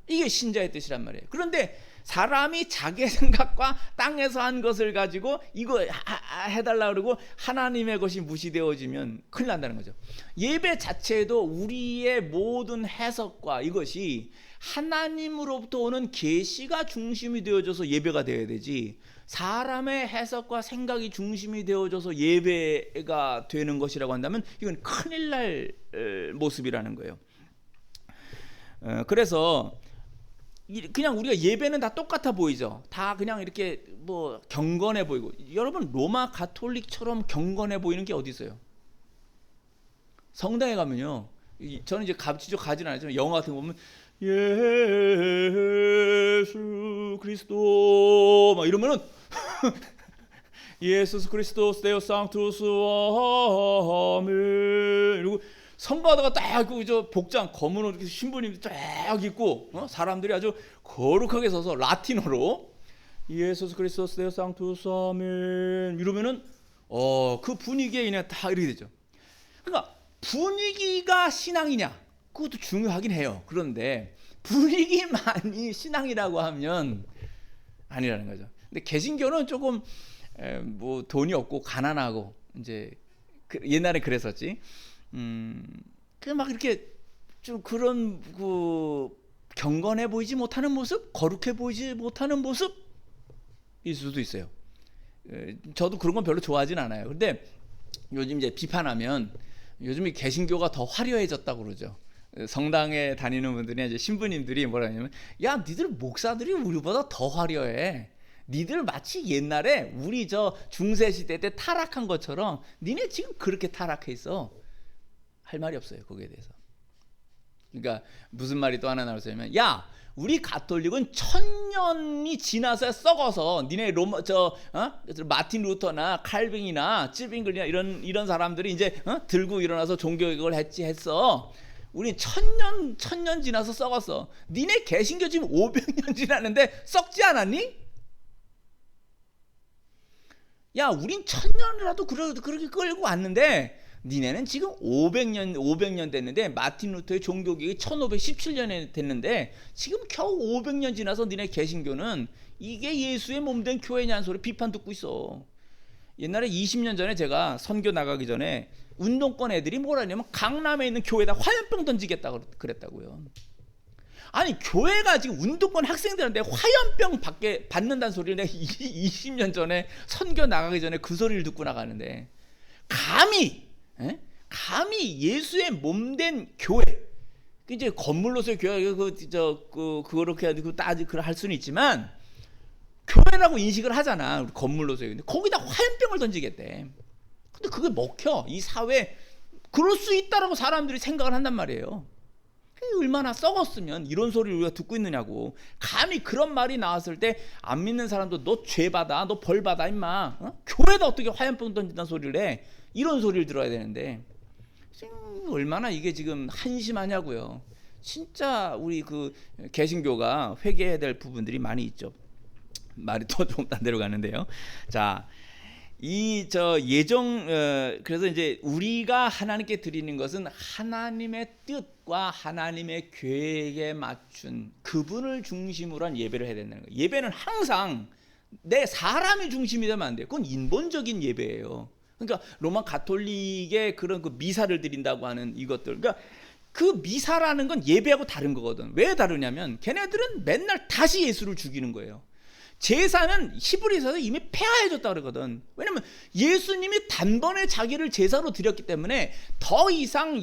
이게 신자의 뜻이란 말이에요. 그런데 사람이 자기 생각과 땅에서 한 것을 가지고 이거 해달라 그러고 하나님의 것이 무시되어지면 큰일 난다는 거죠. 예배 자체에도 우리의 모든 해석과 이것이 하나님으로부터 오는 계시가 중심이 되어져서 예배가 되어야 되지, 사람의 해석과 생각이 중심이 되어져서 예배가 되는 것이라고 한다면 이건 큰일 날 모습이라는 거예요. 그래서 그냥 우리가 예배는 다 똑같아 보이죠. 다 그냥 이렇게 뭐 경건해 보이고. 여러분, 로마 가톨릭처럼 경건해 보이는 게 어디 있어요? 성당에 가면요, 저는 이제 직접 가지는 않았지만 영화 같은 거 보면 예수 그리스도 막 이러면은 예수 그리스도 데오 상투스 아멘 이러고 성가다가 딱 저 복장 검은 옷 신부님이 쫙 입고 사람들이 아주 거룩하게 서서 라틴어로 예수 그리스도 데오 상투스 아멘 이러면은 그 분위기에 그냥 다 이렇게 되죠. 그러니까 분위기가 신앙이냐? 그것도 중요하긴 해요. 그런데 분위기만이 신앙이라고 하면 아니라는 거죠. 근데 개신교는 조금 뭐 돈이 없고 가난하고 이제 옛날에 그랬었지. 그 막 이렇게 좀 그런 경건해 보이지 못하는 모습, 거룩해 보이지 못하는 모습일 수도 있어요. 저도 그런 건 별로 좋아하진 않아요. 근데 요즘 이제 비판하면 요즘 개신교가 더 화려해졌다고 그러죠. 성당에 다니는 분들이 이제 신부님들이 뭐라 하냐면, 야, 니들 목사들이 우리보다 더 화려해. 니들 마치 옛날에 우리 저 중세 시대 때 타락한 것처럼 니네 지금 그렇게 타락해 있어. 할 말이 없어요, 거기에 대해서. 그러니까 무슨 말이 또 하나 나왔냐면, 야, 우리 가톨릭은 1000년이 지나서 썩어서 니네 로마 마틴 루터나 칼빈이나 찔빙글이나 이런 사람들이 이제 들고 일어나서 종교개혁을 했어. 우리 1000년 지나서 썩었어. 니네 개신교 지금 500년 지났는데 썩지 않았니? 야, 우린 1000년이라도 그렇게 끌고 왔는데 니네는 지금 500년 됐는데, 마틴 루터의 종교개혁이 1517년에 됐는데 지금 겨우 500년 지나서 니네 개신교는 이게 예수의 몸된 교회냐는 소리 비판 듣고 있어. 옛날에 20년 전에 제가 선교 나가기 전에 운동권 애들이 뭐라 하냐면 강남에 있는 교회에다 화염병 던지겠다고 그랬다고요. 아니, 교회가 지금 운동권 학생들한테 화염병 받는다는 소리를 내가 20년 전에 선교 나가기 전에 그 소리를 듣고 나가는데, 감히 예수의 몸된 교회, 이제 건물로서의 교회 그렇게 할 수는 있지만 교회라고 인식을 하잖아, 우리 건물로서의. 근데 거기다 화염병을 던지겠대. 근데 그게 먹혀. 이 사회 그럴 수 있다라고 사람들이 생각을 한단 말이에요. 얼마나 썩었으면 이런 소리를 우리가 듣고 있느냐고. 감히 그런 말이 나왔을 때 안 믿는 사람도 너 죄받아, 너 벌받아 임마. 교회다 어떻게 화염병 던진다는 소리를 해. 이런 소리를 들어야 되는데 얼마나 이게 지금 한심하냐고요. 진짜 우리 그 개신교가 회개해야 될 부분들이 많이 있죠. 말이 또 좀 딴 데로 가는데요. 자, 그래서 이제 우리가 하나님께 드리는 것은 하나님의 뜻과 하나님의 계획에 맞춘 그분을 중심으로 한 예배를 해야 된다는 거예요. 예배는 항상 내 사람이 중심이 되면 안 돼요. 그건 인본적인 예배예요. 그러니까 로마 가톨릭의 그런 그 미사를 드린다고 하는 이것들, 그러니까 그 미사라는 건 예배하고 다른 거거든. 왜 다르냐면 걔네들은 맨날 다시 예수를 죽이는 거예요. 제사는 히브리서에서 이미 폐하해졌다 그러거든. 왜냐면 예수님이 단번에 자기를 제사로 드렸기 때문에 더 이상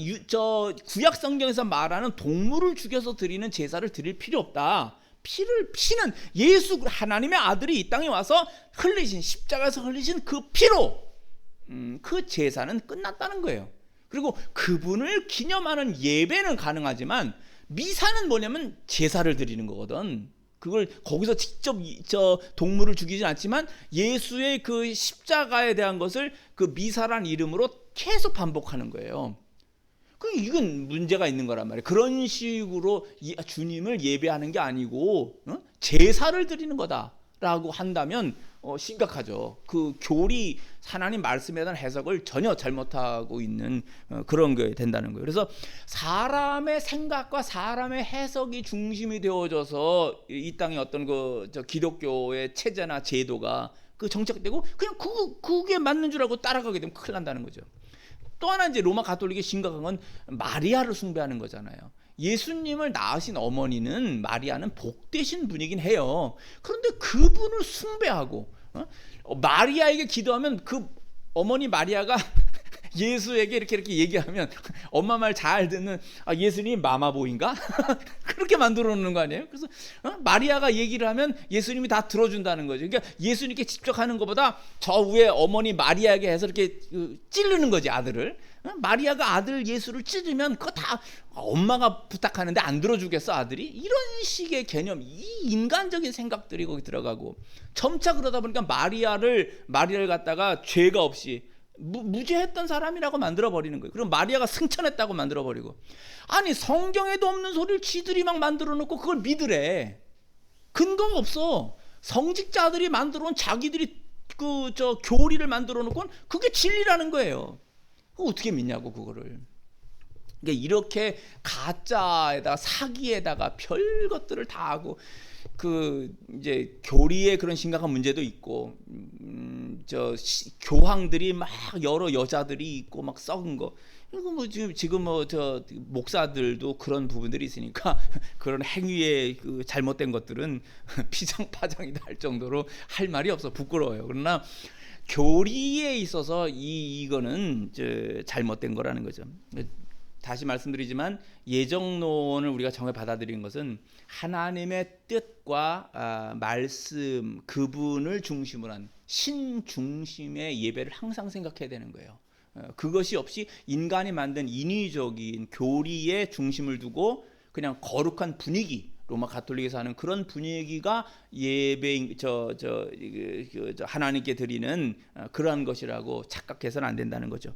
구약 성경에서 말하는 동물을 죽여서 드리는 제사를 드릴 필요 없다. 피는 예수 하나님의 아들이 이 땅에 와서 흘리신, 십자가에서 흘리신 그 피로 그 제사는 끝났다는 거예요. 그리고 그분을 기념하는 예배는 가능하지만 미사는 뭐냐면 제사를 드리는 거거든. 그걸 거기서 직접 동물을 죽이진 않지만 예수의 그 십자가에 대한 것을 그 미사란 이름으로 계속 반복하는 거예요. 그 이건 문제가 있는 거란 말이에요. 그런 식으로 주님을 예배하는 게 아니고 제사를 드리는 거다라고 한다면 심각하죠. 그 교리 하나님 말씀에 대한 해석을 전혀 잘못하고 있는 그런 게 된다는 거예요. 그래서 사람의 생각과 사람의 해석이 중심이 되어져서 이 땅의 어떤 저 기독교의 체제나 제도가 그 정착되고 그냥 그게 맞는 줄 알고 따라가게 되면 큰일 난다는 거죠. 또 하나 이제 로마 가톨릭의 심각한 건 마리아를 숭배하는 거잖아요. 예수님을 낳으신 어머니는 마리아는 복되신 분이긴 해요. 그런데 그분을 숭배하고 마리아에게 기도하면 그 어머니 마리아가 예수에게 이렇게 얘기하면 엄마 말 잘 듣는 예수님 마마보인가? 그렇게 만들어 놓는 거 아니에요? 그래서 마리아가 얘기를 하면 예수님이 다 들어준다는 거죠. 그러니까 예수님께 직접 하는 것보다 저 위에 어머니 마리아에게 해서 이렇게 찌르는 거지, 아들을. 마리아가 아들 예수를 찌르면 그거 다 엄마가 부탁하는데 안 들어주겠어, 아들이? 이런 식의 개념, 이 인간적인 생각들이 거기 들어가고 점차 그러다 보니까 마리아를 갖다가 죄가 없이 무죄했던 사람이라고 만들어버리는 거예요. 그럼 마리아가 승천했다고 만들어버리고, 아니 성경에도 없는 소리를 지들이 막 만들어놓고 그걸 믿으래. 근거가 없어. 성직자들이 만들어온 자기들이 교리를 만들어놓고 그게 진리라는 거예요. 그거 어떻게 믿냐고 그거를. 그러니까 이렇게 가짜에다가 사기에다가 별 것들을 다 하고 이제 교리의 그런 심각한 문제도 있고, 교황들이 막 여러 여자들이 있고 막 썩은 거, 이거 지금 목사들도 그런 부분들이 있으니까 그런 행위의 잘못된 것들은 피장파장이다 할 정도로 할 말이 없어. 부끄러워요. 그러나 교리에 있어서 이거는 잘못된 거라는 거죠. 다시 말씀드리지만 예정론을 우리가 정말 받아들이는 것은 하나님의 뜻과 말씀, 그분을 중심으로 한 신중심의 예배를 항상 생각해야 되는 거예요. 그것이 없이 인간이 만든 인위적인 교리에 중심을 두고 그냥 거룩한 분위기, 로마 가톨릭에서 하는 그런 분위기가 예배 하나님께 드리는 그러한 것이라고 착각해서는 안 된다는 거죠.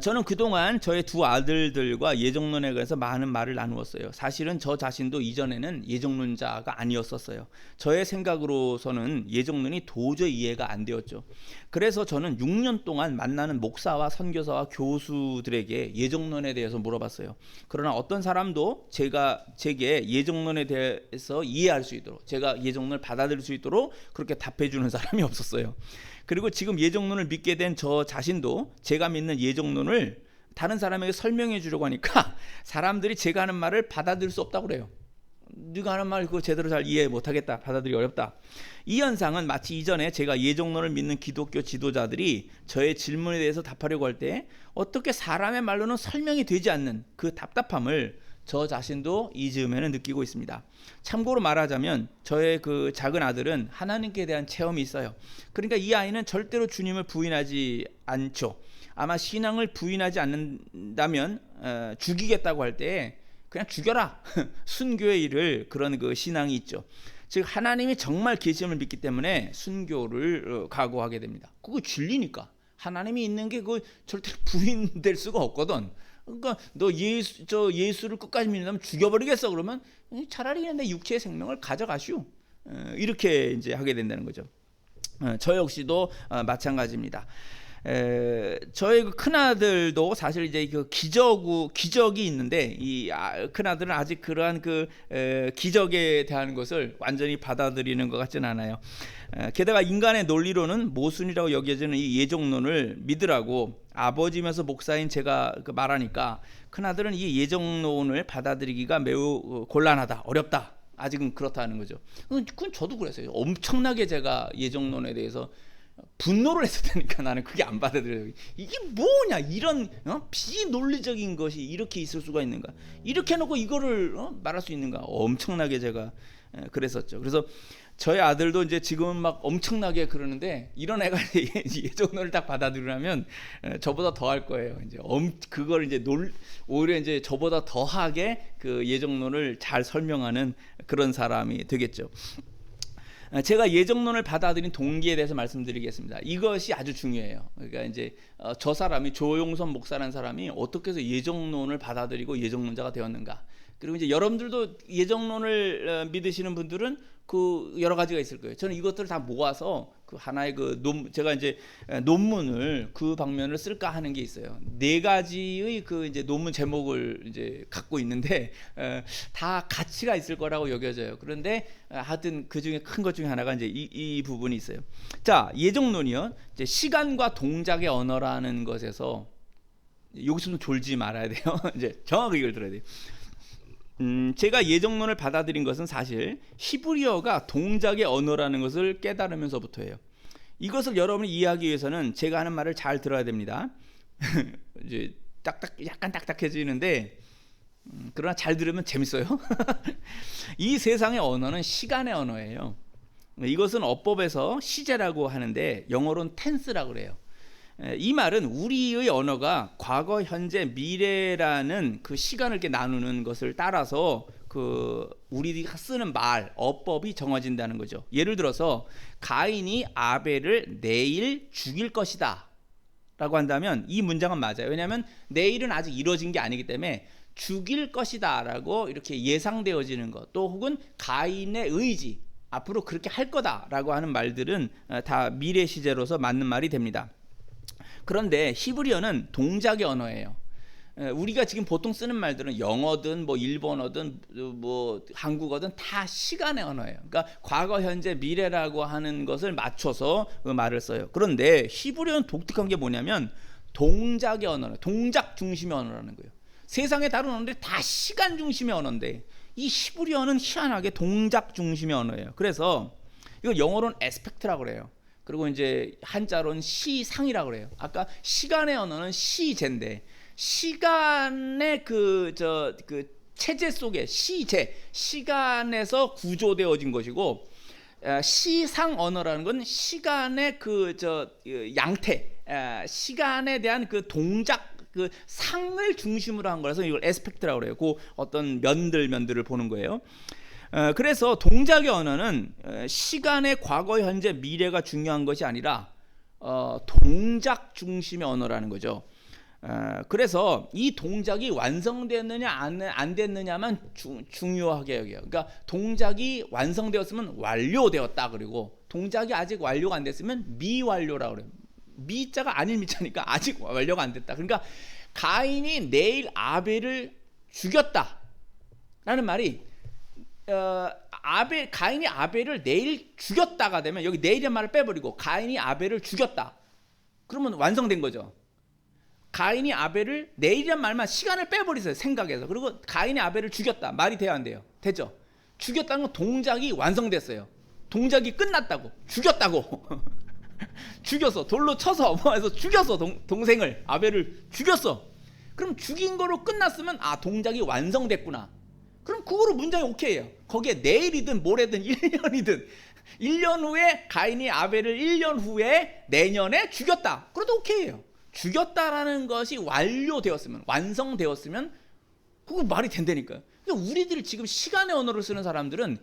저는 그동안 저의 두 아들들과 예정론에 관해서 많은 말을 나누었어요. 사실은 저 자신도 이전에는 예정론자가 아니었었어요. 저의 생각으로서는 예정론이 도저히 이해가 안 되었죠. 그래서 저는 6년 동안 만나는 목사와 선교사와 교수들에게 예정론에 대해서 물어봤어요. 그러나 어떤 사람도 제게 예정론에 대해서 이해할 수 있도록, 제가 예정론을 받아들일 수 있도록 그렇게 답해주는 사람이 없었어요. 그리고 지금 예정론을 믿게 된 저 자신도 제가 믿는 예정론을 다른 사람에게 설명해 주려고 하니까 사람들이 제가 하는 말을 받아들일 수 없다고 그래요. 네가 하는 말 그거 제대로 잘 이해 못하겠다, 받아들이기 어렵다. 이 현상은 마치 이전에 제가 예정론을 믿는 기독교 지도자들이 저의 질문에 대해서 답하려고 할 때 어떻게 사람의 말로는 설명이 되지 않는 그 답답함을 저 자신도 이 즈음에는 느끼고 있습니다. 참고로 말하자면 저의 그 작은 아들은 하나님께 대한 체험이 있어요. 그러니까 이 아이는 절대로 주님을 부인하지 않죠. 아마 신앙을 부인하지 않는다면 죽이겠다고 할 때 그냥 죽여라 순교의 일을, 그런 그 신앙이 있죠. 즉 하나님이 정말 계심을 믿기 때문에 순교를 각오하게 됩니다. 그거 진리니까. 하나님이 있는 게 그거 절대로 부인될 수가 없거든. 그러니까 너 예수를 끝까지 믿는다면 죽여버리겠어. 그러면 차라리 그냥 내 육체의 생명을 가져가시오. 이렇게 이제 하게 된다는 거죠. 저 역시도 마찬가지입니다. 저의 그 큰아들도 사실 이제 그 기적이 있는데 이 큰아들은 아직 그러한 기적에 대한 것을 완전히 받아들이는 것 같지는 않아요. 게다가 인간의 논리로는 모순이라고 여겨지는 이 예정론을 믿으라고 아버지면서 목사인 제가 말하니까 큰아들은 이 예정론을 받아들이기가 매우 곤란하다, 어렵다, 아직은 그렇다는 거죠. 그건 저도 그랬어요. 엄청나게 제가 예정론에 대해서 분노를 했었다니까. 나는 그게 안 받아들여요. 이게 뭐냐, 이런 비논리적인 것이 이렇게 있을 수가 있는가, 이렇게 해놓고 이거를 말할 수 있는가, 엄청나게 제가 그랬었죠. 그래서 저희 아들도 이제 지금은 막 엄청나게 그러는데 이런 애가 예정론을 딱 받아들이려면 저보다 더 할 거예요. 이제 그걸 이제 오히려 이제 저보다 더하게 그 예정론을 잘 설명하는 그런 사람이 되겠죠. 제가 예정론을 받아들인 동기에 대해서 말씀드리겠습니다. 이것이 아주 중요해요. 그러니까 이제 저 사람이 조용선 목사라는 사람이 어떻게 해서 예정론을 받아들이고 예정론자가 되었는가. 그리고 이제 여러분들도 예정론을 믿으시는 분들은 그 여러 가지가 있을 거예요. 저는 이것들을 다 모아서 그 하나의 제가 이제 논문을 그 방면을 쓸까 하는 게 있어요. 4가지의 그 이제 논문 제목을 이제 갖고 있는데 다 가치가 있을 거라고 여겨져요. 그런데 하여튼 그 중에 큰 것 중에 하나가 이제 이 부분이 있어요. 자, 예정론이요. 이제 시간과 동작의 언어라는 것에서 여기서 좀 졸지 말아야 돼요. 이제 정확하게 이걸 들어야 돼요. 제가 예정론을 받아들인 것은 사실 히브리어가 동작의 언어라는 것을 깨달으면서부터예요. 이것을 여러분이 이해하기 위해서는 제가 하는 말을 잘 들어야 됩니다. 이제 약간 딱딱해지는데 그러나 잘 들으면 재밌어요. 이 세상의 언어는 시간의 언어예요. 이것은 어법에서 시제라고 하는데 영어로는 텐스라고 그래요. 이 말은 우리의 언어가 과거, 현재, 미래라는 그 시간을 이렇게 나누는 것을 따라서 그 우리가 쓰는 말, 어법이 정해진다는 거죠. 예를 들어서 가인이 아벨을 내일 죽일 것이다 라고 한다면 이 문장은 맞아요. 왜냐하면 내일은 아직 이루어진 게 아니기 때문에 죽일 것이다 라고 이렇게 예상되어지는 것, 또 혹은 가인의 의지, 앞으로 그렇게 할 거다 라고 하는 말들은 다 미래 시제로서 맞는 말이 됩니다. 그런데 히브리어는 동작의 언어예요. 우리가 지금 보통 쓰는 말들은 영어든 뭐 일본어든 뭐 한국어든 다 시간의 언어예요. 그러니까 과거, 현재, 미래라고 하는 것을 맞춰서 그 말을 써요. 그런데 히브리어는 독특한 게 뭐냐면 동작의 언어예요. 동작 중심의 언어라는 거예요. 세상의 다른 언어들이 다 시간 중심의 언어인데 이 히브리어는 희한하게 동작 중심의 언어예요. 그래서 이걸 영어로는 에스펙트라고 그래요. 그리고 이제 한자로는 시상이라고 그래요. 아까 시간의 언어는 시제인데 시간의 그 체제 속에 시간에서 구조되어진 것이고 시상 언어라는 건 시간의 양태, 시간에 대한 그 동작 그 상을 중심으로 한 거라서 이걸 에스펙트라고 그래요. 그 어떤 면들을 보는 거예요. 그래서 동작의 언어는 시간의 과거, 현재, 미래가 중요한 것이 아니라 동작 중심의 언어라는 거죠. 그래서 이 동작이 완성됐느냐 안 됐느냐만 중요하게 여겨요. 그러니까 동작이 완성되었으면 완료되었다. 그리고 동작이 아직 완료가 안 됐으면 미완료라고 그래요. 미자가 아닌 미자니까 아직 완료가 안 됐다. 그러니까 가인이 내일 아벨을 죽였다라는 말이 가인이 아벨을 내일 죽였다가 되면 여기 내일의 말을 빼버리고 가인이 아벨을 죽였다. 그러면 완성된 거죠. 가인이 아벨을 내일이란 말만 시간을 빼버리세요. 생각에서. 그리고 가인이 아벨을 죽였다. 말이 돼야 안 돼요? 되죠. 죽였다는 건 동작이 완성됐어요. 동작이 끝났다고. 죽였다고. 죽였어. 돌로 쳐서 뭐 해서 죽였어. 동생을 아벨을 죽였어. 그럼 죽인 거로 끝났으면 동작이 완성됐구나. 그럼 그거로 문장이 오케이예요. 거기에 내일이든 모레든 1년이든 1년 후에 가인이 아벨을 1년 후에 내년에 죽였다. 그래도 오케이예요. 죽였다라는 것이 완료되었으면, 완성되었으면 그거 말이 된다니까요. 근데 우리들이 지금 시간의 언어를 쓰는 사람들은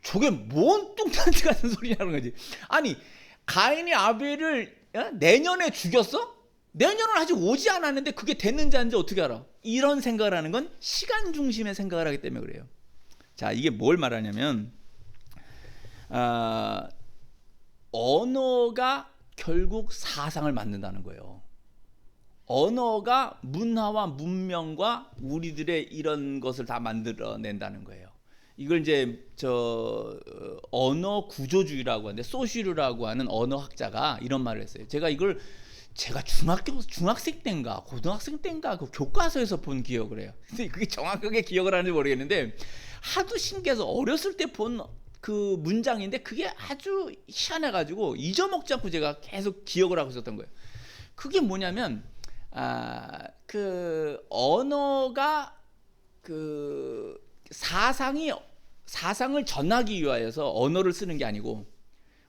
저게 뭔 뚱딴지 같은 소리냐는 거지. 아니 가인이 아벨을 내년에 죽였어? 내년은 아직 오지 않았는데 그게 됐는지 아닌지 어떻게 알아? 이런 생각을 하는 건 시간 중심의 생각을 하기 때문에 그래요. 자, 이게 뭘 말하냐면 언어가 결국 사상을 만든다는 거예요. 언어가 문화와 문명과 우리들의 이런 것을 다 만들어낸다는 거예요. 이걸 이제 언어 구조주의라고 하는데 소슈르라고 하는 언어학자가 이런 말을 했어요. 제가 중학생 때인가 고등학생 때인가 그 교과서에서 본 기억을 해요. 근데 그게 정확하게 기억을 하는지 모르겠는데 하도 신기해서 어렸을 때 본 그 문장인데 그게 아주 희한해가지고 잊어먹지 않고 제가 계속 기억을 하고 있었던 거예요. 그게 뭐냐면 그 언어가 그 사상을 전하기 위하여서 언어를 쓰는 게 아니고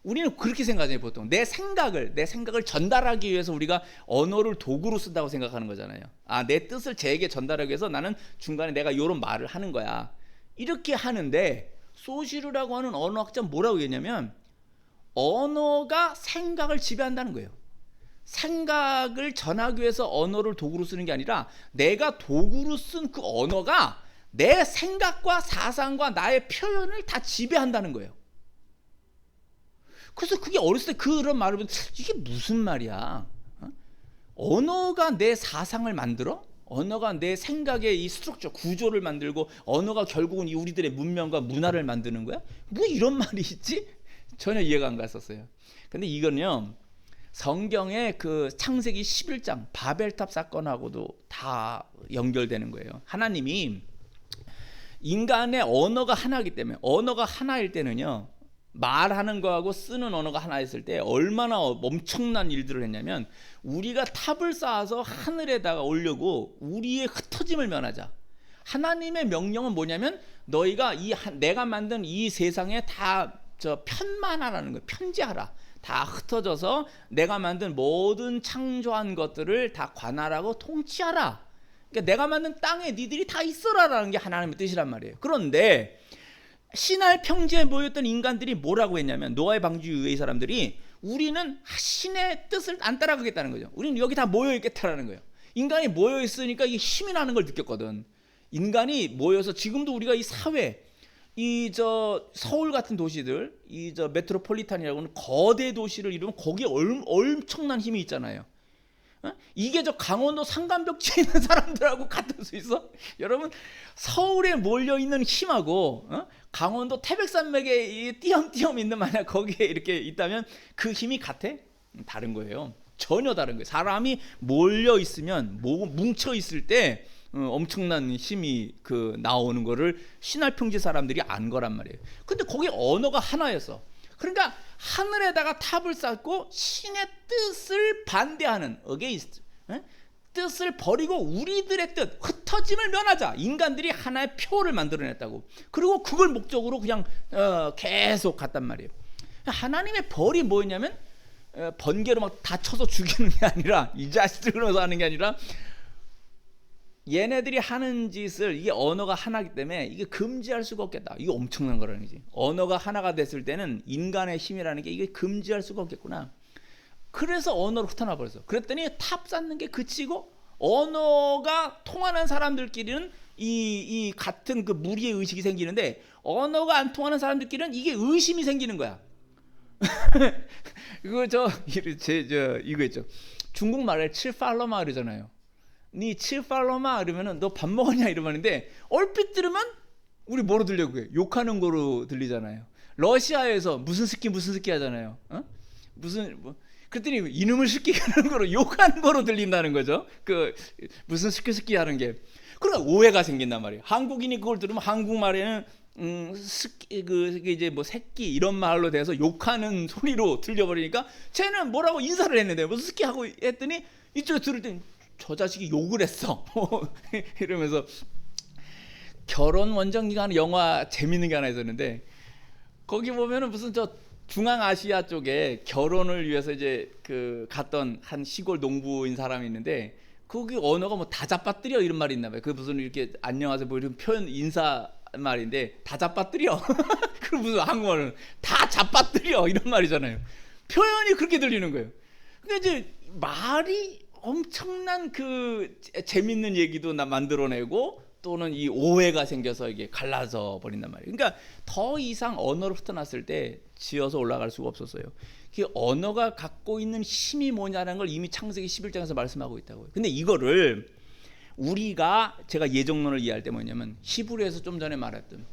우리는 그렇게 생각해요. 보통 내 생각을 전달하기 위해서 우리가 언어를 도구로 쓴다고 생각하는 거잖아요. 내 뜻을 쟤에게 전달하기 위해서 나는 중간에 내가 이런 말을 하는 거야. 이렇게 하는데 소시르라고 하는 언어학자 뭐라고 얘기했냐면 언어가 생각을 지배한다는 거예요. 생각을 전하기 위해서 언어를 도구로 쓰는 게 아니라 내가 도구로 쓴 그 언어가 내 생각과 사상과 나의 표현을 다 지배한다는 거예요. 그래서 그게 어렸을 때 그런 말을 보면 이게 무슨 말이야? 언어가 내 사상을 만들어? 언어가 내 생각의 이 스트럭처 구조를 만들고 언어가 결국은 이 우리들의 문명과 문화를 만드는 거야? 뭐 이런 말이 있지? 전혀 이해가 안 갔었어요. 근데 이거는요 성경의 그 창세기 11장 바벨탑 사건하고도 다 연결되는 거예요. 하나님이 인간의 언어가 하나이기 때문에 언어가 하나일 때는요 말하는 거하고 쓰는 언어가 하나였을 때 얼마나 엄청난 일들을 했냐면 우리가 탑을 쌓아서 하늘에다가 올려고 우리의 흩어짐을 면하자. 하나님의 명령은 뭐냐면 너희가 내가 만든 이 세상에 다 편만하라는 거예요. 편지하라. 다 흩어져서 내가 만든 모든 창조한 것들을 다 관할하고 통치하라. 그러니까 내가 만든 땅에 니들이 다 있어라라는 게 하나님의 뜻이란 말이에요. 그런데 신할 평지에 모였던 인간들이 뭐라고 했냐면 노아의 방주 이후의 사람들이 우리는 신의 뜻을 안 따라가겠다는 거죠. 우리는 여기 다 모여 있겠다라는 거예요. 인간이 모여 있으니까 이게 힘이 나는 걸 느꼈거든. 인간이 모여서 지금도 우리가 이 사회 서울 같은 도시들 메트로폴리탄이라고 하는 거대 도시를 이루면 거기에 엄청난 힘이 있잖아요. 이게 강원도 상간벽지에 있는 사람들하고 같을 수 있어? 여러분 서울에 몰려있는 힘하고 강원도 태백산맥에 이 띄엄띄엄 있는 만약 거기에 이렇게 있다면 그 힘이 같아? 다른 거예요. 전혀 다른 거예요. 사람이 몰려있으면 뭉쳐있을 때 엄청난 힘이 나오는 거를 신할평지 사람들이 안 거란 말이에요. 근데 거기 언어가 하나였어. 그러니까 하늘에다가 탑을 쌓고 신의 뜻을 반대하는 against 뜻을 버리고 우리들의 뜻 흩어짐을 면하자. 인간들이 하나의 표를 만들어냈다고. 그리고 그걸 목적으로 그냥 계속 갔단 말이에요. 하나님의 벌이 뭐였냐면 번개로 막 다쳐서 죽이는 게 아니라 이 자식들 그러면서 하는 게 아니라 얘네들이 하는 짓을 이게 언어가 하나이기 때문에 이게 금지할 수가 없겠다. 이게 엄청난 거라는 거지. 언어가 하나가 됐을 때는 인간의 힘이라는 게 이게 금지할 수가 없겠구나. 그래서 언어로 흩어나 버렸어. 그랬더니 탑 쌓는 게 그치고 언어가 통하는 사람들끼리는 이 같은 그 무리의 의식이 생기는데 언어가 안 통하는 사람들끼리는 이게 의심이 생기는 거야. 이거 있죠. 중국말에 칠팔로마 그러잖아요. 니 칠팔로마 이러면은 너 밥 먹었냐 이러는데 얼핏 들으면 우리 뭐로 들려고 해? 욕하는 거로 들리잖아요. 러시아에서 무슨 스키 하잖아요. 그랬더니 이놈을 스키 하는 거로 욕하는 거로 들린다는 거죠. 무슨 스키 하는 게. 그러니까 오해가 생긴단 말이에요. 한국인이 그걸 들으면 한국말에는 스키 이제 뭐 새끼 이런 말로 돼서 욕하는 소리로 들려버리니까 쟤는 뭐라고 인사를 했는데 무슨 스키 하고 했더니 이쪽에 들을 땐 저 자식이 욕을 했어. 이러면서 결혼 원정기가 하는 영화 재밌는 게 하나 있었는데 거기 보면은 무슨 중앙아시아 쪽에 결혼을 위해서 이제 갔던 한 시골 농부인 사람이 있는데 거기 언어가 뭐 다 잡아뜨려 이런 말이 있나 봐요. 무슨 이렇게 안녕하세요 뭐 이런 표현 인사 말인데 다 잡아뜨려. 그 무슨 한국어는 다 잡아뜨려 이런 말이잖아요. 표현이 그렇게 들리는 거예요. 그러니까 이제 말이 엄청난 재밌는 얘기도 만들어내고 또는 이 오해가 생겨서 이게 갈라져 버린단 말이에요. 그러니까 더 이상 언어로 흩어났을 때 지어서 올라갈 수가 없었어요. 그 언어가 갖고 있는 힘이 뭐냐는 걸 이미 창세기 11장에서 말씀하고 있다고요. 근데 이거를 제가 예정론을 이해할 때 뭐냐면 히브리에서 좀 전에 말했던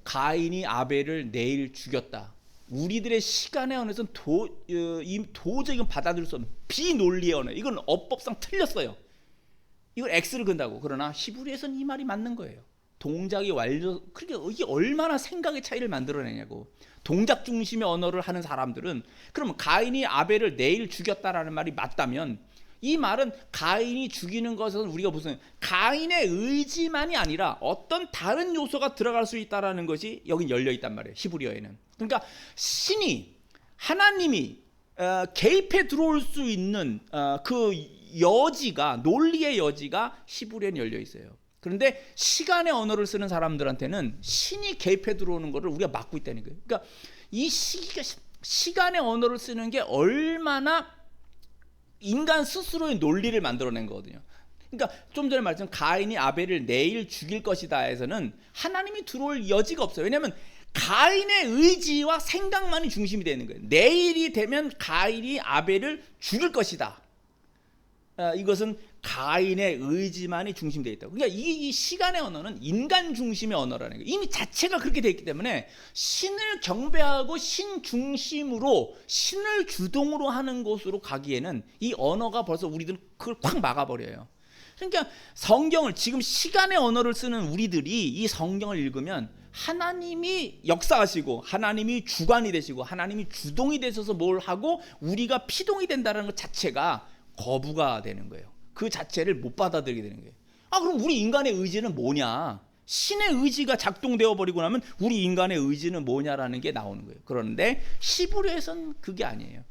가인이 아벨을 내일 죽였다. 우리들의 시간의 언어에서는 도저히 받아들일 수 없는 비논리의 언어. 이건 어법상 틀렸어요. 이걸 X를 근다고. 그러나 히브리에서는 이 말이 맞는 거예요. 동작이 그러니까 이게 얼마나 생각의 차이를 만들어내냐고. 동작 중심의 언어를 하는 사람들은 그러면 가인이 아벨을 내일 죽였다라는 말이 맞다면 이 말은 가인이 죽이는 것은 우리가 무슨 가인의 의지만이 아니라 어떤 다른 요소가 들어갈 수 있다라는 것이 여기 열려 있단 말이에요. 히브리어에는. 그러니까 하나님이 개입해 들어올 수 있는 그 여지가 논리의 여지가 히브리어에는 열려 있어요. 그런데 시간의 언어를 쓰는 사람들한테는 신이 개입해 들어오는 것을 우리가 막고 있다는 거예요. 그러니까 이 시간의 언어를 쓰는 게 얼마나 인간 스스로의 논리를 만들어낸 거거든요. 그러니까 좀 전에 말했지만 가인이 아벨을 내일 죽일 것이다 해서는 하나님이 들어올 여지가 없어요. 왜냐하면 가인의 의지와 생각만이 중심이 되는 거예요. 내일이 되면 가인이 아벨을 죽일 것이다. 이것은 가인의 의지만이 중심되어 있다고. 그러니까 이 시간의 언어는 인간 중심의 언어라는 거예요. 이미 자체가 그렇게 되어 있기 때문에 신을 경배하고 신 중심으로 신을 주동으로 하는 곳으로 가기에는 이 언어가 벌써 우리들은 그걸 콱 막아버려요. 그러니까 성경을 지금 시간의 언어를 쓰는 우리들이 이 성경을 읽으면 하나님이 역사하시고 하나님이 주관이 되시고 하나님이 주동이 되셔서 뭘 하고 우리가 피동이 된다는 것 자체가 거부가 되는 거예요. 그 자체를 못 받아들이게 되는 거예요. 그럼 우리 인간의 의지는 뭐냐? 신의 의지가 작동되어 버리고 나면 우리 인간의 의지는 뭐냐라는 게 나오는 거예요. 그런데 히브리에서는 그게 아니에요.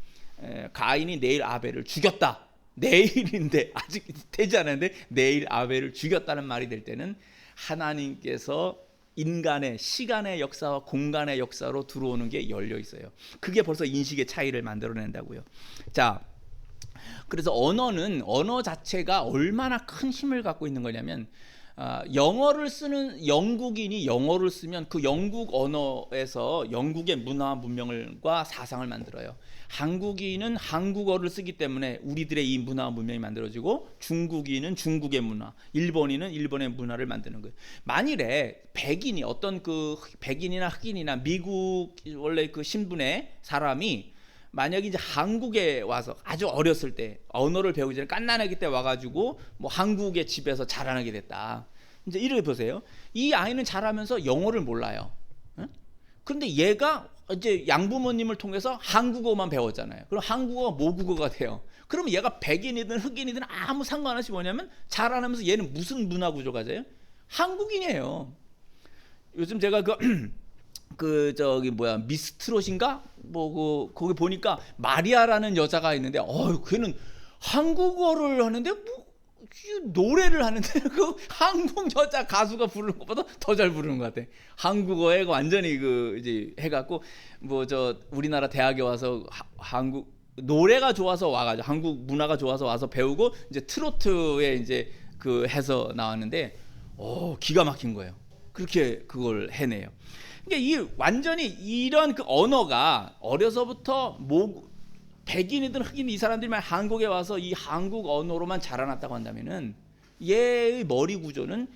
가인이 내일 아벨을 죽였다. 내일인데 아직 되지 않았는데 내일 아벨을 죽였다는 말이 될 때는 하나님께서 인간의 시간의 역사와 공간의 역사로 들어오는 게 열려 있어요. 그게 벌써 인식의 차이를 만들어낸다고요. 자, 그래서 언어 자체가 얼마나 큰 힘을 갖고 있는 거냐면 영어를 쓰는 영국인이 영어를 쓰면 그 영국 언어에서 영국의 문화 문명과 사상을 만들어요. 한국인은 한국어를 쓰기 때문에 우리들의 이 문화 문명이 만들어지고 중국인은 중국의 문화, 일본인은 일본의 문화를 만드는 거예요. 만일에 백인이 어떤 그 백인이나 흑인이나 미국 원래 그 신분의 사람이 만약에 이제 한국에 와서 아주 어렸을 때 언어를 배우기 전에 갓난아기 때 와가지고 뭐 한국의 집에서 자라나게 됐다. 이제 이렇게 보세요. 이 아이는 자라면서 영어를 몰라요. 그런데 얘가 이제 양부모님을 통해서 한국어만 배웠잖아요. 그럼 한국어가 모국어가 돼요. 그러면 얘가 백인이든 흑인이든 아무 상관없이 뭐냐면 자라나면서 얘는 무슨 문화 구조가 돼요? 한국인이에요. 요즘 제가 미스트롯인가? 거기 보니까 마리아라는 여자가 있는데, 걔는 한국어를 하는데, 노래를 하는데, 그 한국 여자 가수가 부르는 것보다 더 잘 부르는 것 같아. 한국어에 완전히 이제 해갖고, 우리나라 대학에 와서 한국, 노래가 좋아서 와가지고, 한국 문화가 좋아서 와서 배우고, 이제 트로트에 이제 해서 나왔는데, 기가 막힌 거예요. 그렇게 그걸 해내요. 그러니까 완전히 이런 그 언어가 어려서부터 백인이든 흑인 이 사람들만 한국에 와서 이 한국 언어로만 자라났다고 한다면은 얘의 머리 구조는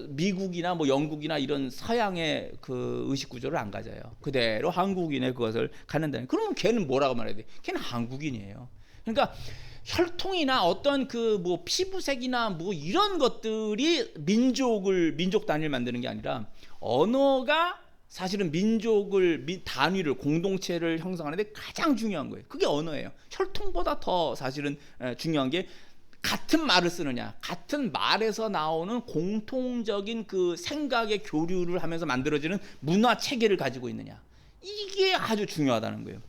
미국이나 뭐 영국이나 이런 서양의 그 의식 구조를 안 가져요. 그대로 한국인의 그것을 갖는다면 그러면 걔는 뭐라고 말해야 돼? 걔는 한국인이에요. 그러니까 혈통이나 어떤 뭐 피부색이나 뭐 이런 것들이 민족 단위를 만드는 게 아니라 언어가 사실은 단위를 공동체를 형성하는 데 가장 중요한 거예요. 그게 언어예요. 혈통보다 더 사실은 중요한 게 같은 말을 쓰느냐, 같은 말에서 나오는 공통적인 그 생각의 교류를 하면서 만들어지는 문화 체계를 가지고 있느냐, 이게 아주 중요하다는 거예요.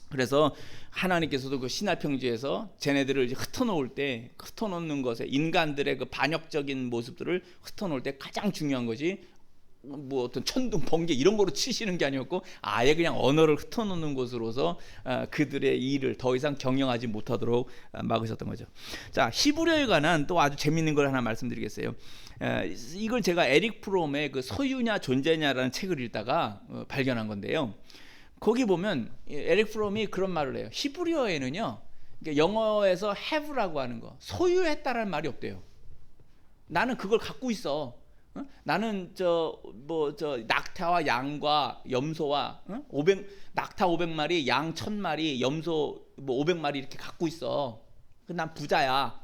그래서 하나님께서도 그 신화평지에서 쟤네들을 흩어놓는 것에 인간들의 그 반역적인 모습들을 흩어놓을 때 가장 중요한 것이 뭐 어떤 천둥 번개 이런 거로 치시는 게 아니었고 아예 그냥 언어를 흩어놓는 것으로서 그들의 일을 더 이상 경영하지 못하도록 막으셨던 거죠. 자, 히브리어에 관한 또 아주 재밌는 걸 하나 말씀드리겠어요. 이걸 제가 에릭 프롬의 그 소유냐 존재냐라는 책을 읽다가 발견한 건데요. 거기 보면 에릭 프롬이 그런 말을 해요. 히브리어에는요, 영어에서 have라고 하는 거, 소유했다라는 말이 없대요. 나는 그걸 갖고 있어. 나는 낙타와 양과 염소와 낙타 500마리, 양 1000마리, 염소 500마리 이렇게 갖고 있어. 난 부자야.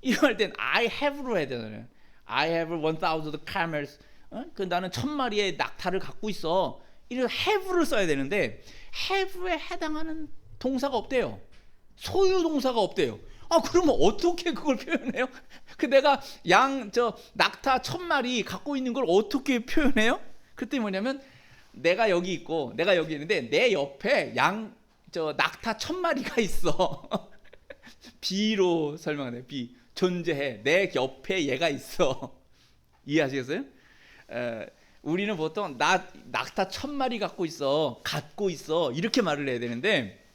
이럴 땐 I have로 해야 되잖아요. I have 1000 camels. 나는 1000마리의 낙타를 갖고 있어. 이런 have를 써야 되는데 have에 해당하는 동사가 없대요. 소유 동사가 없대요. 그러면 어떻게 그걸 표현해요? 내가 낙타 1000마리 갖고 있는 걸 어떻게 표현해요? 그때 뭐냐면 내가 여기 있고 내가 여기 있는데 내 옆에 낙타 1000마리가 있어. B로 설명하네요. B. 존재해. 내 옆에 얘가 있어. 이해하시겠어요? 우리는 보통 낙타 1000마리 갖고 있어 이렇게 말을 해야 되는데,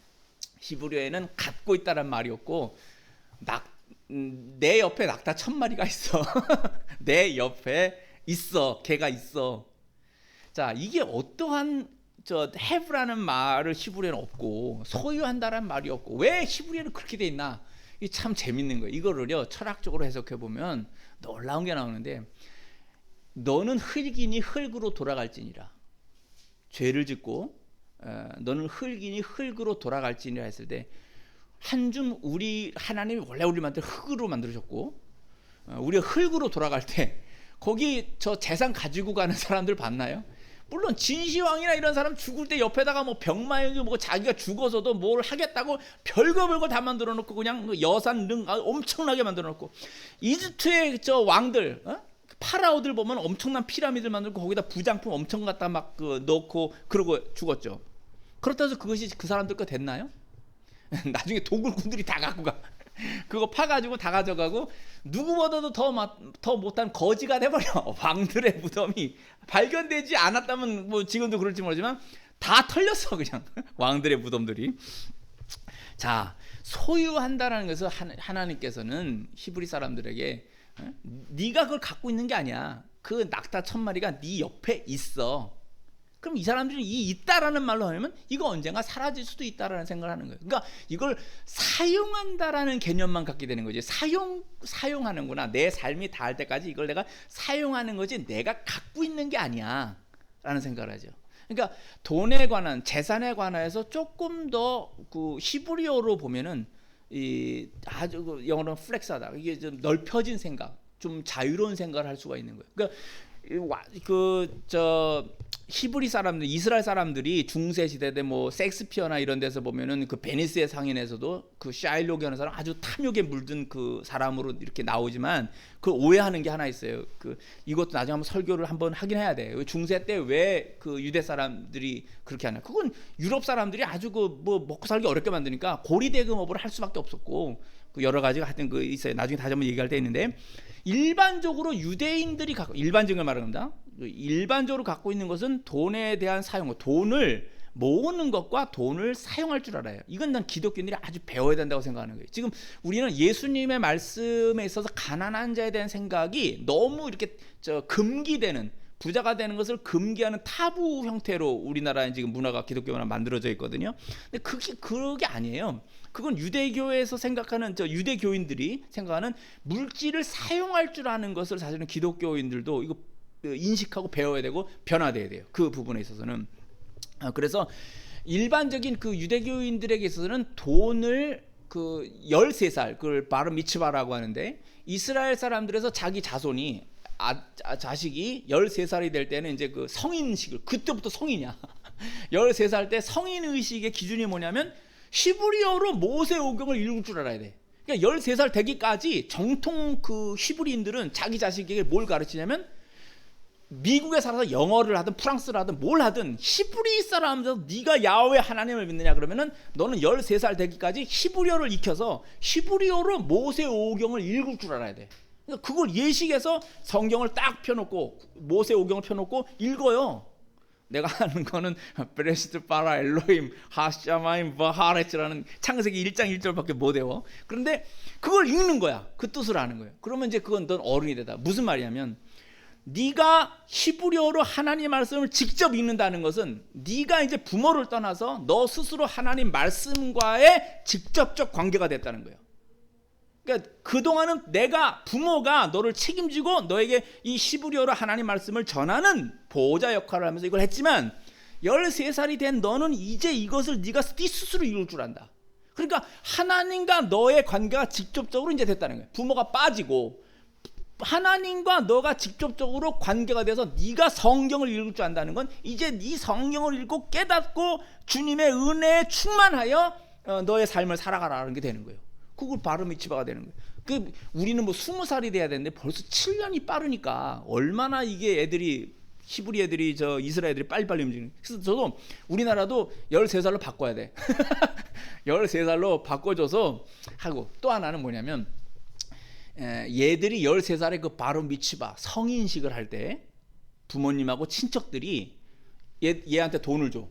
히브리어에는 갖고 있다는 말이 없고 내 옆에 낙타 1000마리가 있어. 내 옆에 있어. 걔가 있어. 자, 이게 어떠한 have라는 말을 히브리어는 없고 소유한다라는 말이 없고 왜 히브리어는 그렇게 돼 있나? 이게 참 재밌는 거예요. 이거를요 철학적으로 해석해 보면 놀라운 게 나오는데, 너는 흙이니 흙으로 돌아갈지니라. 죄를 짓고 너는 흙이니 흙으로 돌아갈지니라 했을 때, 한줌 우리 하나님이 원래 우리 흙으로 만들으셨고 우리가 흙으로 돌아갈 때 거기 저 재산 가지고 가는 사람들 봤나요? 물론 진시황이나 이런 사람 죽을 때 옆에다가 뭐 병마용이 뭐 자기가 죽어서도 뭘 하겠다고 별거 다 만들어 놓고 그냥 여산 능 엄청나게 만들어 놓고, 이집트의 저 왕들 파라오들 보면 엄청난 피라미드를 만들고 거기다 부장품 엄청 갖다 막 넣고 그러고 죽었죠. 그렇다고 해서 그것이 그 사람들 거 됐나요? 나중에 도굴꾼들이 다 갖고 가. 그거 파가지고 다 가져가고 누구보다도 더 못한 거지가 돼버려. 왕들의 무덤이 발견되지 않았다면 뭐 지금도 그럴지 모르지만 다 털렸어 그냥. 왕들의 무덤들이. 자, 소유한다라는 것은 하나님께서는 히브리 사람들에게 네가 그걸 갖고 있는 게 아니야. 그 낙타 1000마리가 네 옆에 있어. 그럼 이 사람들이 이 있다라는 말로 하면 이거 언젠가 사라질 수도 있다라는 생각을 하는 거예요. 그러니까 이걸 사용한다라는 개념만 갖게 되는 거지. 사용하는구나. 내 삶이 닿을 때까지 이걸 내가 사용하는 거지 내가 갖고 있는 게 아니야 라는 생각을 하죠. 그러니까 돈에 관한, 재산에 관해서 조금 더 그 히브리어로 보면은 이 아주 영어로는 플렉스하다. 이게 좀 넓혀진 생각, 좀 자유로운 생각을 할 수가 있는 거예요. 그러니까 히브리 사람들, 이스라엘 사람들이 중세 시대 때 뭐 섹스피어나 이런 데서 보면은 그 베니스의 상인에서도 그 샤일록이라는 사람 아주 탐욕에 물든 그 사람으로 이렇게 나오지만, 그 오해하는 게 하나 있어요. 이것도 나중에 한번 설교를 한번 하긴 해야 돼. 중세 때 왜 그 유대 사람들이 그렇게 하냐? 그건 유럽 사람들이 아주 뭐 먹고 살기 어렵게 만드니까 고리대금업을 할 수밖에 없었고, 그 여러 가지가 하여튼 그 있어요. 나중에 다시 한번 얘기할 때 있는데, 일반적으로 유대인들이 일반적인 걸 말합니다. 일반적으로 갖고 있는 것은 돈에 대한 사용, 돈을 모으는 것과 돈을 사용할 줄 알아요. 이건 난 기독교인들이 아주 배워야 된다고 생각하는 거예요. 지금 우리는 예수님의 말씀에 있어서 가난한 자에 대한 생각이 너무 이렇게 금기되는, 부자가 되는 것을 금기하는 타부 형태로 우리나라의 지금 문화가, 기독교 문화가 만들어져 있거든요. 근데 그게 아니에요. 그건 유대교에서 생각하는, 유대교인들이 생각하는 물질을 사용할 줄 아는 것을 사실은 기독교인들도 이거 인식하고 배워야 되고 변화돼야 돼요. 그 부분에 있어서는. 그래서 일반적인 그 유대교인들에게 있어서는 돈을 13살, 그걸 바르 미츠바라고 하는데, 이스라엘 사람들에서 자기 자손이 자식이 13살이 될 때는 이제 그 성인식을, 그때부터 성인이야. 13살 때 성인의식의 기준이 뭐냐면 히브리어로 모세오경을 읽을 줄 알아야 돼. 그러니까 13살 되기까지 정통 그 히브리인들은 자기 자식에게 뭘 가르치냐면, 미국에 살아서 영어를 하든 프랑스를 하든 뭘 하든 히브리 사람들, 네가 야훼 하나님을 믿느냐 그러면은 너는 13살 되기까지 히브리어를 익혀서 히브리어로 모세오경을 읽을 줄 알아야 돼. 그러니까 그걸 예식해서 성경을 딱 펴놓고 모세오경을 펴놓고 읽어요. 내가 하는 거는 브레시트 바라 엘로힘 하샤마임 바하레츠라는 창세기 1장 1절밖에 못 외워. 그런데 그걸 읽는 거야. 그 뜻을 아는 거예요. 그러면 이제 그건 넌 어른이 되다. 무슨 말이냐면, 네가 히브리어로 하나님 말씀을 직접 읽는다는 것은 네가 이제 부모를 떠나서 너 스스로 하나님 말씀과의 직접적 관계가 됐다는 거예요. 그러니까 그동안은 부모가 너를 책임지고 너에게 이 히브리어로 하나님 말씀을 전하는 보호자 역할을 하면서 이걸 했지만, 13살이 된 너는 이제 이것을 네가 네 스스로 읽을 줄 안다. 그러니까 하나님과 너의 관계가 직접적으로 이제 됐다는 거예요. 부모가 빠지고 하나님과 너가 직접적으로 관계가 돼서 네가 성경을 읽을 줄 안다는 건, 이제 네 성경을 읽고 깨닫고 주님의 은혜에 충만하여 너의 삶을 살아가라는 게 되는 거예요. 그걸 바르 미츠바가 되는 거예요. 우리는 뭐 20살이 돼야 되는데 벌써 7년이 빠르니까 얼마나 이게 히브리 애들이 이스라엘 애들이 빨리빨리 움직이는. 그래서 저도 우리나라도 13살로 바꿔야 돼. 13살로 바꿔줘서 하고, 또 하나는 뭐냐면, 얘들이 13살에 그 바로 미츠바 성인식을 할 때 부모님하고 친척들이 얘한테 돈을 줘.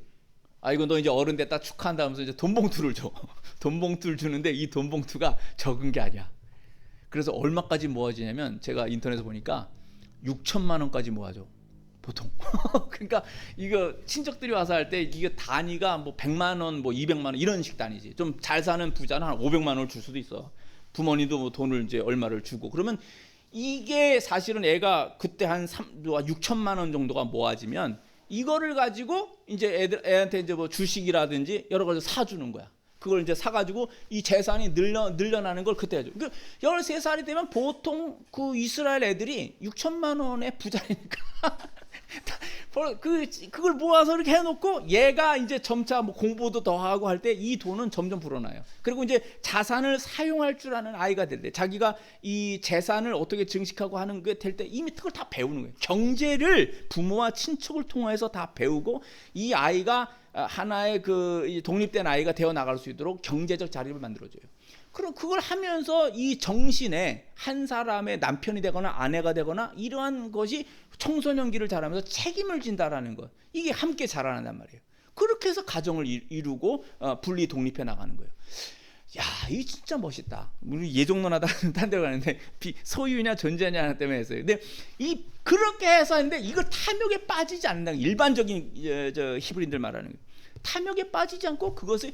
이거 너 이제 어른 됐다 축하한다 하면서 이제 돈 봉투를 줘. 돈 봉투를 주는데 이 돈 봉투가 적은 게 아니야. 그래서 얼마까지 모아지냐면 제가 인터넷에서 보니까 6천만 원까지 모아줘. 보통. 그러니까 이거 친척들이 와서 할 때 이게 단위가 뭐 100만 원, 뭐 200만 원 이런 식 단위지. 좀 잘 사는 부자는 한 500만 원을 줄 수도 있어. 부모님도 뭐 돈을 이제 얼마를 주고. 그러면 이게 사실은 애가 그때 한 6천만 원 정도가 모아지면 이거를 가지고 이제 애한테 이제 뭐 주식이라든지 여러 가지 사주는 거야. 그걸 이제 사가지고 이 재산이 늘려나는 걸 그때 해줘. 그러니까 13살이 되면 보통 그 이스라엘 애들이 6천만 원의 부자니까 그걸 모아서 이렇게 해놓고 얘가 이제 점차 뭐 공부도 더 하고 할 때 이 돈은 점점 불어나요. 그리고 이제 자산을 사용할 줄 아는 아이가 될 때 자기가 이 재산을 어떻게 증식하고 하는 게 될 때 이미 그걸 다 배우는 거예요. 경제를 부모와 친척을 통해서 다 배우고 이 아이가 하나의 그 독립된 아이가 되어 나갈 수 있도록 경제적 자립을 만들어줘요. 그럼 그걸 하면서 이 정신에 한 사람의 남편이 되거나 아내가 되거나 이러한 것이 청소년기를 자라면서 책임을 진다라는 것, 이게 함께 자라난단 말이에요. 그렇게 해서 가정을 이루고 분리 독립해 나가는 거예요. 야, 이게 진짜 멋있다. 우리 예종론하다 딴 데로 가는데 소유냐 존재냐 때문에 했어요. 근데 그렇게 해서 하는데 이걸 탐욕에 빠지지 않는다. 일반적인 히브리인들 말하는 거예요. 탐욕에 빠지지 않고 그것을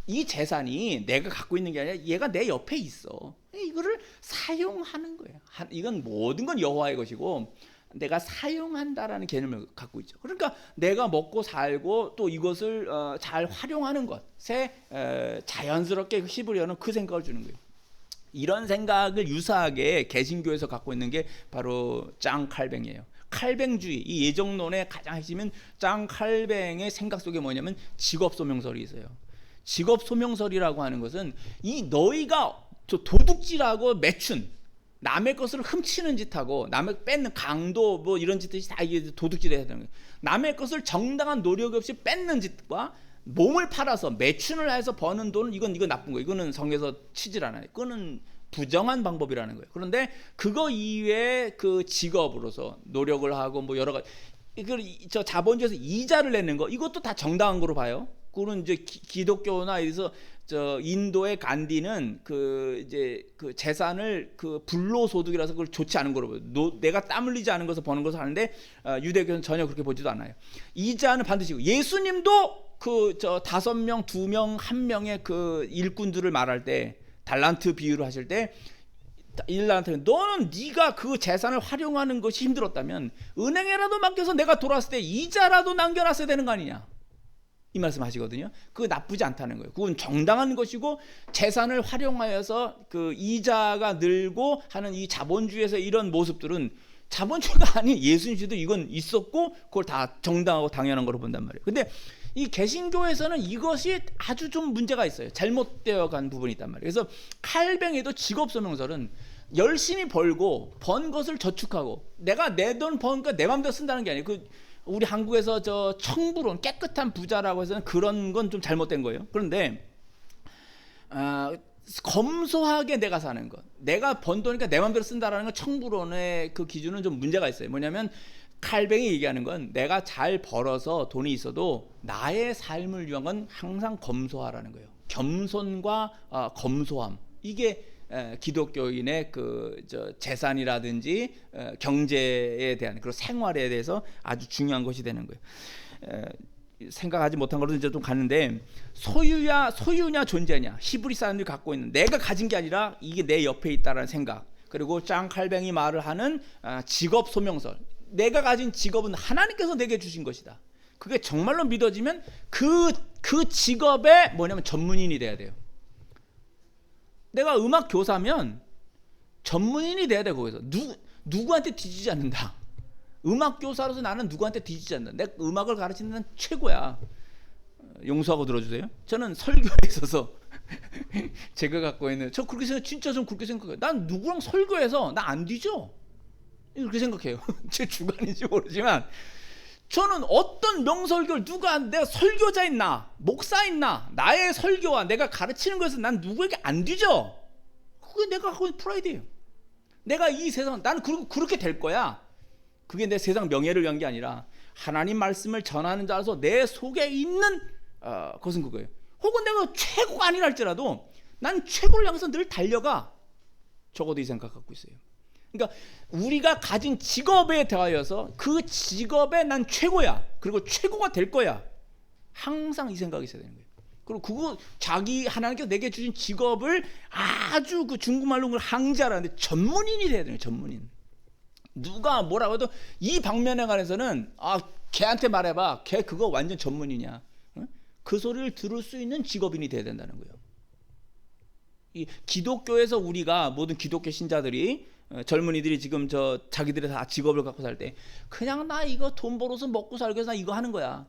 이 재산이 내가 갖고 있는 게 아니라 얘가 내 옆에 있어. 이거를 사용하는 거예요. 이건 모든 건 여호와의 것이고 내가 사용한다라는 개념을 갖고 있죠. 그러니까 내가 먹고 살고 또 이것을 잘 활용하는 것에 자연스럽게 히브리어는 그 생각을 주는 거예요. 이런 생각을 유사하게 개신교에서 갖고 있는 게 바로 짱 칼뱅이에요. 칼뱅주의, 이 예정론의 가장 핵심은 짱 칼뱅의 생각 속에 뭐냐면 직업소명설이 있어요. 직업소명설이라고 하는 것은 이 너희가 도둑질하고 매춘, 남의 것을 훔치는 짓하고 남의 뺏는 강도 뭐 이런 짓들이 다 이게 도둑질해야 되는 거예요. 남의 것을 정당한 노력 없이 뺏는 짓과 몸을 팔아서 매춘을 해서 버는 돈은 이건 나쁜 거예요. 이거는 성에서 치질 않아요. 그거는 부정한 방법이라는 거예요. 그런데 그거 이외에 그 직업으로서 노력을 하고 뭐 여러 가지 저 자본주의에서 이자를 내는 거 이것도 다 정당한 거로 봐요. 그거는 이제 기독교나 이래서 저 인도의 간디는 그 재산을 그 불로소득이라서 그걸 좋지 않은 거로 봐요. 내가 땀 흘리지 않은 것을 버는 것을 하는데 유대교는 전혀 그렇게 보지도 않아요. 이자는 반드시 예수님도 그 5명, 2명, 1명의 그 일꾼들을 말할 때 달란트 비유를 하실 때 1달란트는 너는 네가 그 재산을 활용하는 것이 힘들었다면 은행에라도 맡겨서 내가 돌아왔을 때 이자라도 남겨놨어야 되는 거 아니냐. 이 말씀 하시거든요. 그거 나쁘지 않다는 거예요. 그건 정당한 것이고 재산을 활용하여서 그 이자가 늘고 하는 이 자본주의에서 이런 모습들은 자본주의가 아닌 예수님도 이건 있었고 그걸 다 정당하고 당연한 거로 본단 말이에요. 근데 이 개신교에서는 이것이 아주 좀 문제가 있어요. 잘못되어 간 부분이 있단 말이에요. 그래서 칼뱅에도 직업소명설은 열심히 벌고 번 것을 저축하고 내가 내 돈 버니까 내 맘대로 쓴다는 게 아니에요. 우리 한국에서 저 청부론 깨끗한 부자라고 해서는 그런 건 좀 잘못된 거예요. 그런데 검소하게 내가 사는 것, 내가 번 돈이니까 내 맘대로 쓴다라는 건 청부론의 그 기준은 좀 문제가 있어요. 뭐냐면 칼뱅이 얘기하는 건 내가 잘 벌어서 돈이 있어도 나의 삶을 위한 건 항상 검소하라는 거예요. 겸손과 검소함, 이게 기독교인의 재산이라든지 경제에 대한 그런 생활에 대해서 아주 중요한 것이 되는 거예요. 생각하지 못한 걸로 이제 좀 가는데 소유냐 존재냐, 히브리 사람들이 갖고 있는 내가 가진 게 아니라 이게 내 옆에 있다라는 생각, 그리고 짱 칼뱅이 말을 하는 직업 소명설, 내가 가진 직업은 하나님께서 내게 주신 것이다. 그게 정말로 믿어지면 그 직업에 뭐냐면 전문인이 돼야 돼요. 내가 음악 교사면 전문인이 돼야 돼. 거기서 누구한테 뒤지지 않는다. 음악 교사로서 나는 누구한테 뒤지지 않는다. 내가 음악을 가르치는 데는 최고야. 용서하고 들어주세요. 저는 설교에 있어서 제가 갖고 있는, 저 그렇게 생각, 진짜 좀 그렇게 생각해요. 난 누구랑 설교해서 나 안 뒤져. 이렇게 생각해요. 제 주관인지 모르지만 저는 어떤 명설교를 내가 설교자인 목사인 나의 설교와 내가 가르치는 것에서 난 누구에게 안 뒤져. 그게 내가 갖고 있는 프라이드예요. 내가 이 세상 나는 그렇게 될 거야. 그게 내 세상 명예를 위한 게 아니라 하나님 말씀을 전하는 자로서 내 속에 있는 것은 그거예요. 혹은 내가 최고가 아니라 할지라도 난 최고를 향해서 늘 달려가. 적어도 이 생각 갖고 있어요. 그러니까 우리가 가진 직업에 대하여서 그 직업에 난 최고야. 그리고 최고가 될 거야. 항상 이 생각이 있어야 되는 거예요. 그리고 그거 자기 하나님께서 내게 주신 직업을 아주 그 중국말로 그걸 항자라는데 전문인이 돼야 돼요. 전문인. 누가 뭐라고 해도 이 방면에 관해서는 걔한테 말해봐. 걔 그거 완전 전문이냐. 그 소리를 들을 수 있는 직업인이 돼야 된다는 거예요. 이 기독교에서 우리가 모든 기독교 신자들이 젊은이들이 지금 자기들의 다 직업을 갖고 살 때 그냥 나 이거 돈 벌어서 먹고 살기 위해서 나 이거 하는 거야.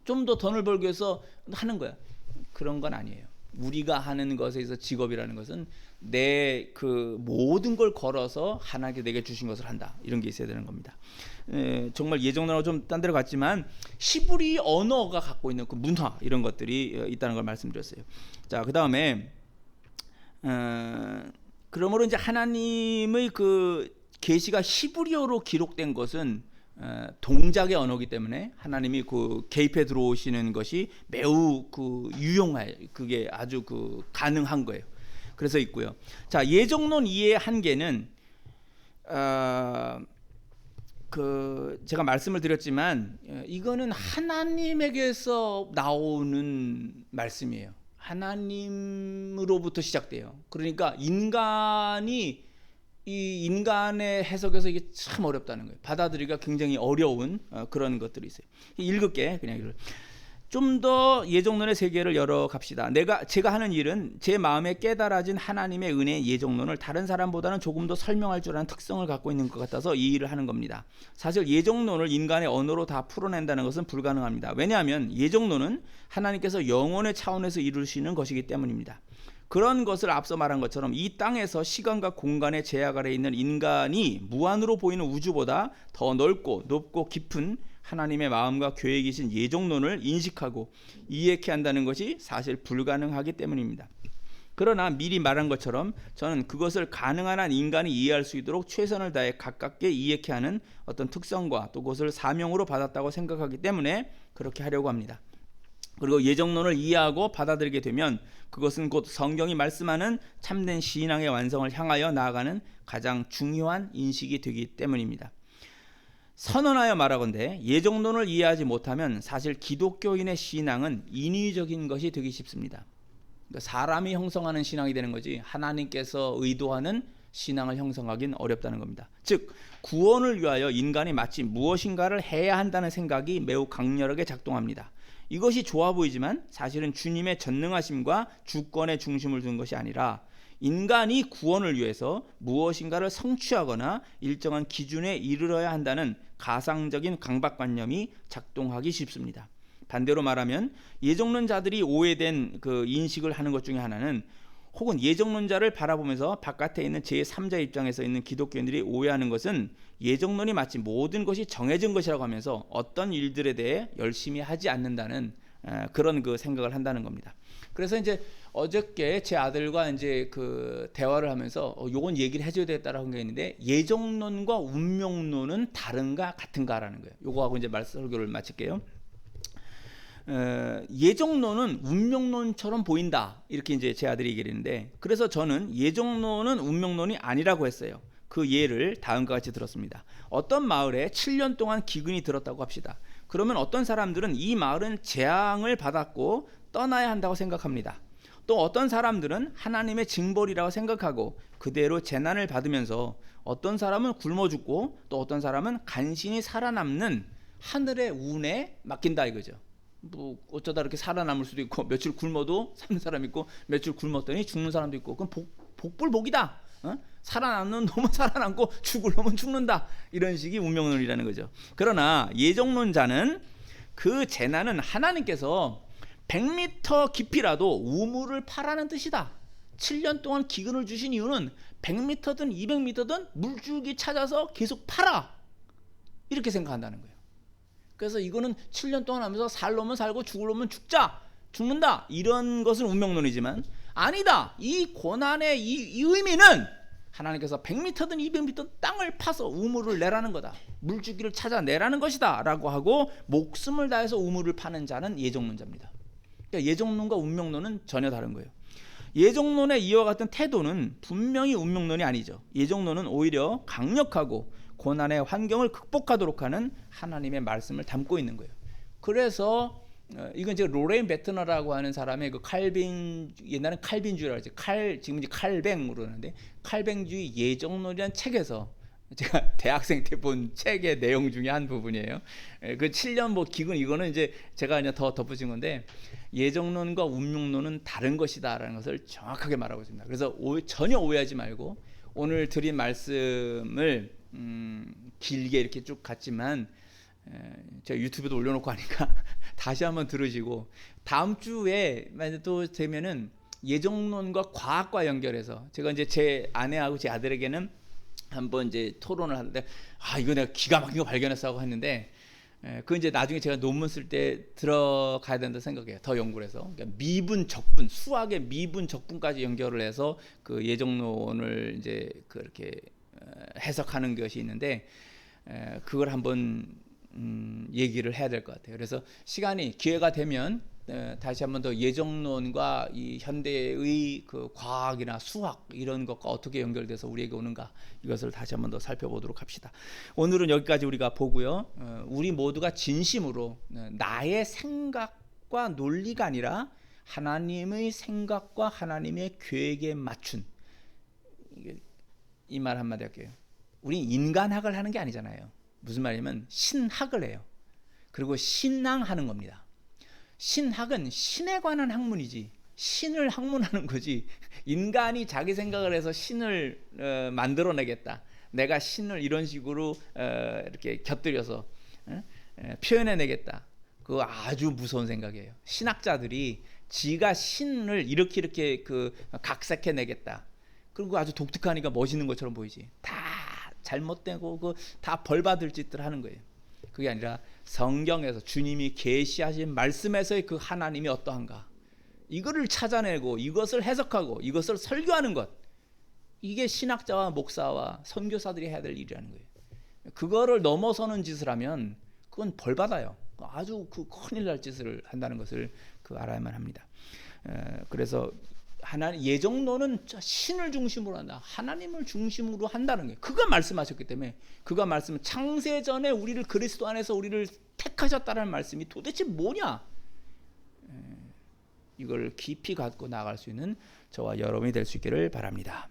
좀 더 돈을 벌기 위해서 하는 거야. 그런 건 아니에요. 우리가 하는 것에 있어서 직업이라는 것은 내 그 모든 걸 걸어서 하나님께 내게 주신 것을 한다. 이런 게 있어야 되는 겁니다. 정말 예정론하고 좀 딴 데로 갔지만 히브리 언어가 갖고 있는 그 문화 이런 것들이 있다는 걸 말씀드렸어요. 자, 그 다음에 그러므로 이제 하나님의 그 계시가 히브리어로 기록된 것은 동작의 언어이기 때문에 하나님이 그 개입해 들어오시는 것이 매우 그 유용해, 그게 아주 그 가능한 거예요. 그래서 있고요. 자, 예정론 이해의 한계는 그 제가 말씀을 드렸지만 이거는 하나님에게서 나오는 말씀이에요. 하나님으로부터 시작돼요. 그러니까 인간의 해석에서 이게 참 어렵다는 거예요. 받아들이기가 굉장히 어려운 그런 것들이 있어요. 읽을게. 그냥 좀 더 예정론의 세계를 열어갑시다. 제가 하는 일은 제 마음에 깨달아진 하나님의 은혜의 예정론을 다른 사람보다는 조금 더 설명할 줄 아는 특성을 갖고 있는 것 같아서 이 일을 하는 겁니다. 사실 예정론을 인간의 언어로 다 풀어낸다는 것은 불가능합니다. 왜냐하면 예정론은 하나님께서 영혼의 차원에서 이루시는 것이기 때문입니다. 그런 것을 앞서 말한 것처럼 이 땅에서 시간과 공간의 제약 아래 있는 인간이 무한으로 보이는 우주보다 더 넓고 높고 깊은 하나님의 마음과 계획이신 예정론을 인식하고 이해케 한다는 것이 사실 불가능하기 때문입니다. 그러나 미리 말한 것처럼 저는 그것을 가능한 한 인간이 이해할 수 있도록 최선을 다해 가깝게 이해케 하는 어떤 특성과 또 그것을 사명으로 받았다고 생각하기 때문에 그렇게 하려고 합니다. 그리고 예정론을 이해하고 받아들이게 되면 그것은 곧 성경이 말씀하는 참된 신앙의 완성을 향하여 나아가는 가장 중요한 인식이 되기 때문입니다. 선언하여 말하건대 예정론을 이해하지 못하면 사실 기독교인의 신앙은 인위적인 것이 되기 쉽습니다. 그러니까 사람이 형성하는 신앙이 되는 거지 하나님께서 의도하는 신앙을 형성하기는 어렵다는 겁니다. 즉 구원을 위하여 인간이 마치 무엇인가를 해야 한다는 생각이 매우 강렬하게 작동합니다. 이것이 좋아 보이지만 사실은 주님의 전능하심과 주권에 중심을 둔 것이 아니라 인간이 구원을 위해서 무엇인가를 성취하거나 일정한 기준에 이르러야 한다는 가상적인 강박관념이 작동하기 쉽습니다. 반대로 말하면 예정론자들이 오해된 그 인식을 하는 것 중에 하나는 혹은 예정론자를 바라보면서 바깥에 있는 제3자 입장에서 있는 기독교인들이 오해하는 것은 예정론이 마치 모든 것이 정해진 것이라고 하면서 어떤 일들에 대해 열심히 하지 않는다는 그런 그 생각을 한다는 겁니다. 그래서 이제 어저께 제 아들과 이제 그 대화를 하면서 요건 얘기를 해줘야 되겠다라는 게 있는데 예정론과 운명론은 다른가 같은가라는 거예요. 요거하고 이제 설교를 마칠게요. 예정론은 운명론처럼 보인다 이렇게 이제 제 아들이 얘기를 했는데 그래서 저는 예정론은 운명론이 아니라고 했어요. 그 예를 다음과 같이 들었습니다. 어떤 마을에 7년 동안 기근이 들었다고 합시다. 그러면 어떤 사람들은 이 마을은 재앙을 받았고 떠나야 한다고 생각합니다. 또 어떤 사람들은 하나님의 징벌이라고 생각하고 그대로 재난을 받으면서 어떤 사람은 굶어 죽고 또 어떤 사람은 간신히 살아남는 하늘의 운에 맡긴다 이거죠. 뭐 어쩌다 이렇게 살아남을 수도 있고 며칠 굶어도 사는 사람 있고 며칠 굶었더니 죽는 사람도 있고 그건 복불복이다. 살아남는 놈은 살아남고 죽을 놈은 죽는다. 이런 식이 운명론이라는 거죠. 그러나 예정론자는 그 재난은 하나님께서 100m 깊이라도 우물을 파라는 뜻이다. 7년 동안 기근을 주신 이유는 100m든 200m든 물줄기 찾아서 계속 파라. 이렇게 생각한다는 거예요. 그래서 이거는 7년 동안 하면서 살 놈은 살고 죽을 놈은 죽는다. 이런 것은 운명론이지만 아니다. 이 고난의 이 의미는 하나님께서 100m든 200m든 땅을 파서 우물을 내라는 거다. 물주기를 찾아내라는 것이다 라고 하고 목숨을 다해서 우물을 파는 자는 예정론자입니다. 그러니까 예정론과 운명론은 전혀 다른 거예요. 예정론의 이와 같은 태도는 분명히 운명론이 아니죠. 예정론은 오히려 강력하고 고난의 환경을 극복하도록 하는 하나님의 말씀을 담고 있는 거예요. 그래서 이건 이제 로렌 베트너라고 하는 사람의 그 칼빈, 옛날엔 칼빈주의라고 하죠. 지금 이제 칼뱅으로 하는데, 칼뱅주의 예정론이라는 책에서 제가 대학생 때 본 책의 내용 중에 한 부분이에요. 그 7년 뭐 기근, 이거는 이제 제가 그냥 더 덧붙인 건데, 예정론과 운명론은 다른 것이다라는 것을 정확하게 말하고 있습니다. 그래서 전혀 오해하지 말고 오늘 드린 말씀을 길게 이렇게 쭉 갔지만 제가 유튜브에도 올려놓고 하니까 다시 한번 들으시고, 다음 주에 만약 또 되면은 예정론과 과학과 연결해서 제가 이제 제 아내하고 제 아들에게는 한번 이제 토론을 하는데, 이거 내가 기가 막힌 거 발견했어 하고 했는데, 그 이제 나중에 제가 논문 쓸 때 들어가야 된다 생각해요. 더 연구를 해서. 그러니까 미분 적분, 수학의 미분 적분까지 연결을 해서 그 예정론을 이제 그렇게 해석하는 것이 있는데, 그걸 한번 얘기를 해야 될 것 같아요. 그래서 시간이 기회가 되면 다시 한번 더 예정론과 이 현대의 그 과학이나 수학 이런 것과 어떻게 연결돼서 우리에게 오는가, 이것을 다시 한번 더 살펴보도록 합시다. 오늘은 여기까지 우리가 보고요. 우리 모두가 진심으로 나의 생각과 논리가 아니라 하나님의 생각과 하나님의 계획에 맞춘, 이 말 한마디 할게요. 우리 인간학을 하는 게 아니잖아요. 무슨 말이냐면 신학을 해요. 그리고 신앙하는 겁니다. 신학은 신에 관한 학문이지, 신을 학문하는 거지, 인간이 자기 생각을 해서 신을 만들어내겠다, 내가 신을 이런 식으로 이렇게 곁들여서 표현해내겠다, 그거 아주 무서운 생각이에요. 신학자들이 지가 신을 이렇게 그 각색해내겠다, 그리고 아주 독특하니까 멋있는 것처럼 보이지, 다 잘못되고 그 다 벌받을 짓들 하는 거예요. 그게 아니라 성경에서 주님이 계시하신 말씀에서의 그 하나님이 어떠한가, 이거를 찾아내고 이것을 해석하고 이것을 설교하는 것, 이게 신학자와 목사와 선교사들이 해야 될 일이라는 거예요. 그거를 넘어서는 짓을 하면 그건 벌받아요. 아주 그 큰일 날 짓을 한다는 것을 알아야만 합니다. 그래서 예정론은 신을 중심으로 한다, 하나님을 중심으로 한다는 게, 그가 말씀하셨기 때문에, 그가 말씀은 창세 전에 우리를 그리스도 안에서 우리를 택하셨다는 말씀이 도대체 뭐냐, 이걸 깊이 갖고 나아갈 수 있는 저와 여러분이 될 수 있기를 바랍니다.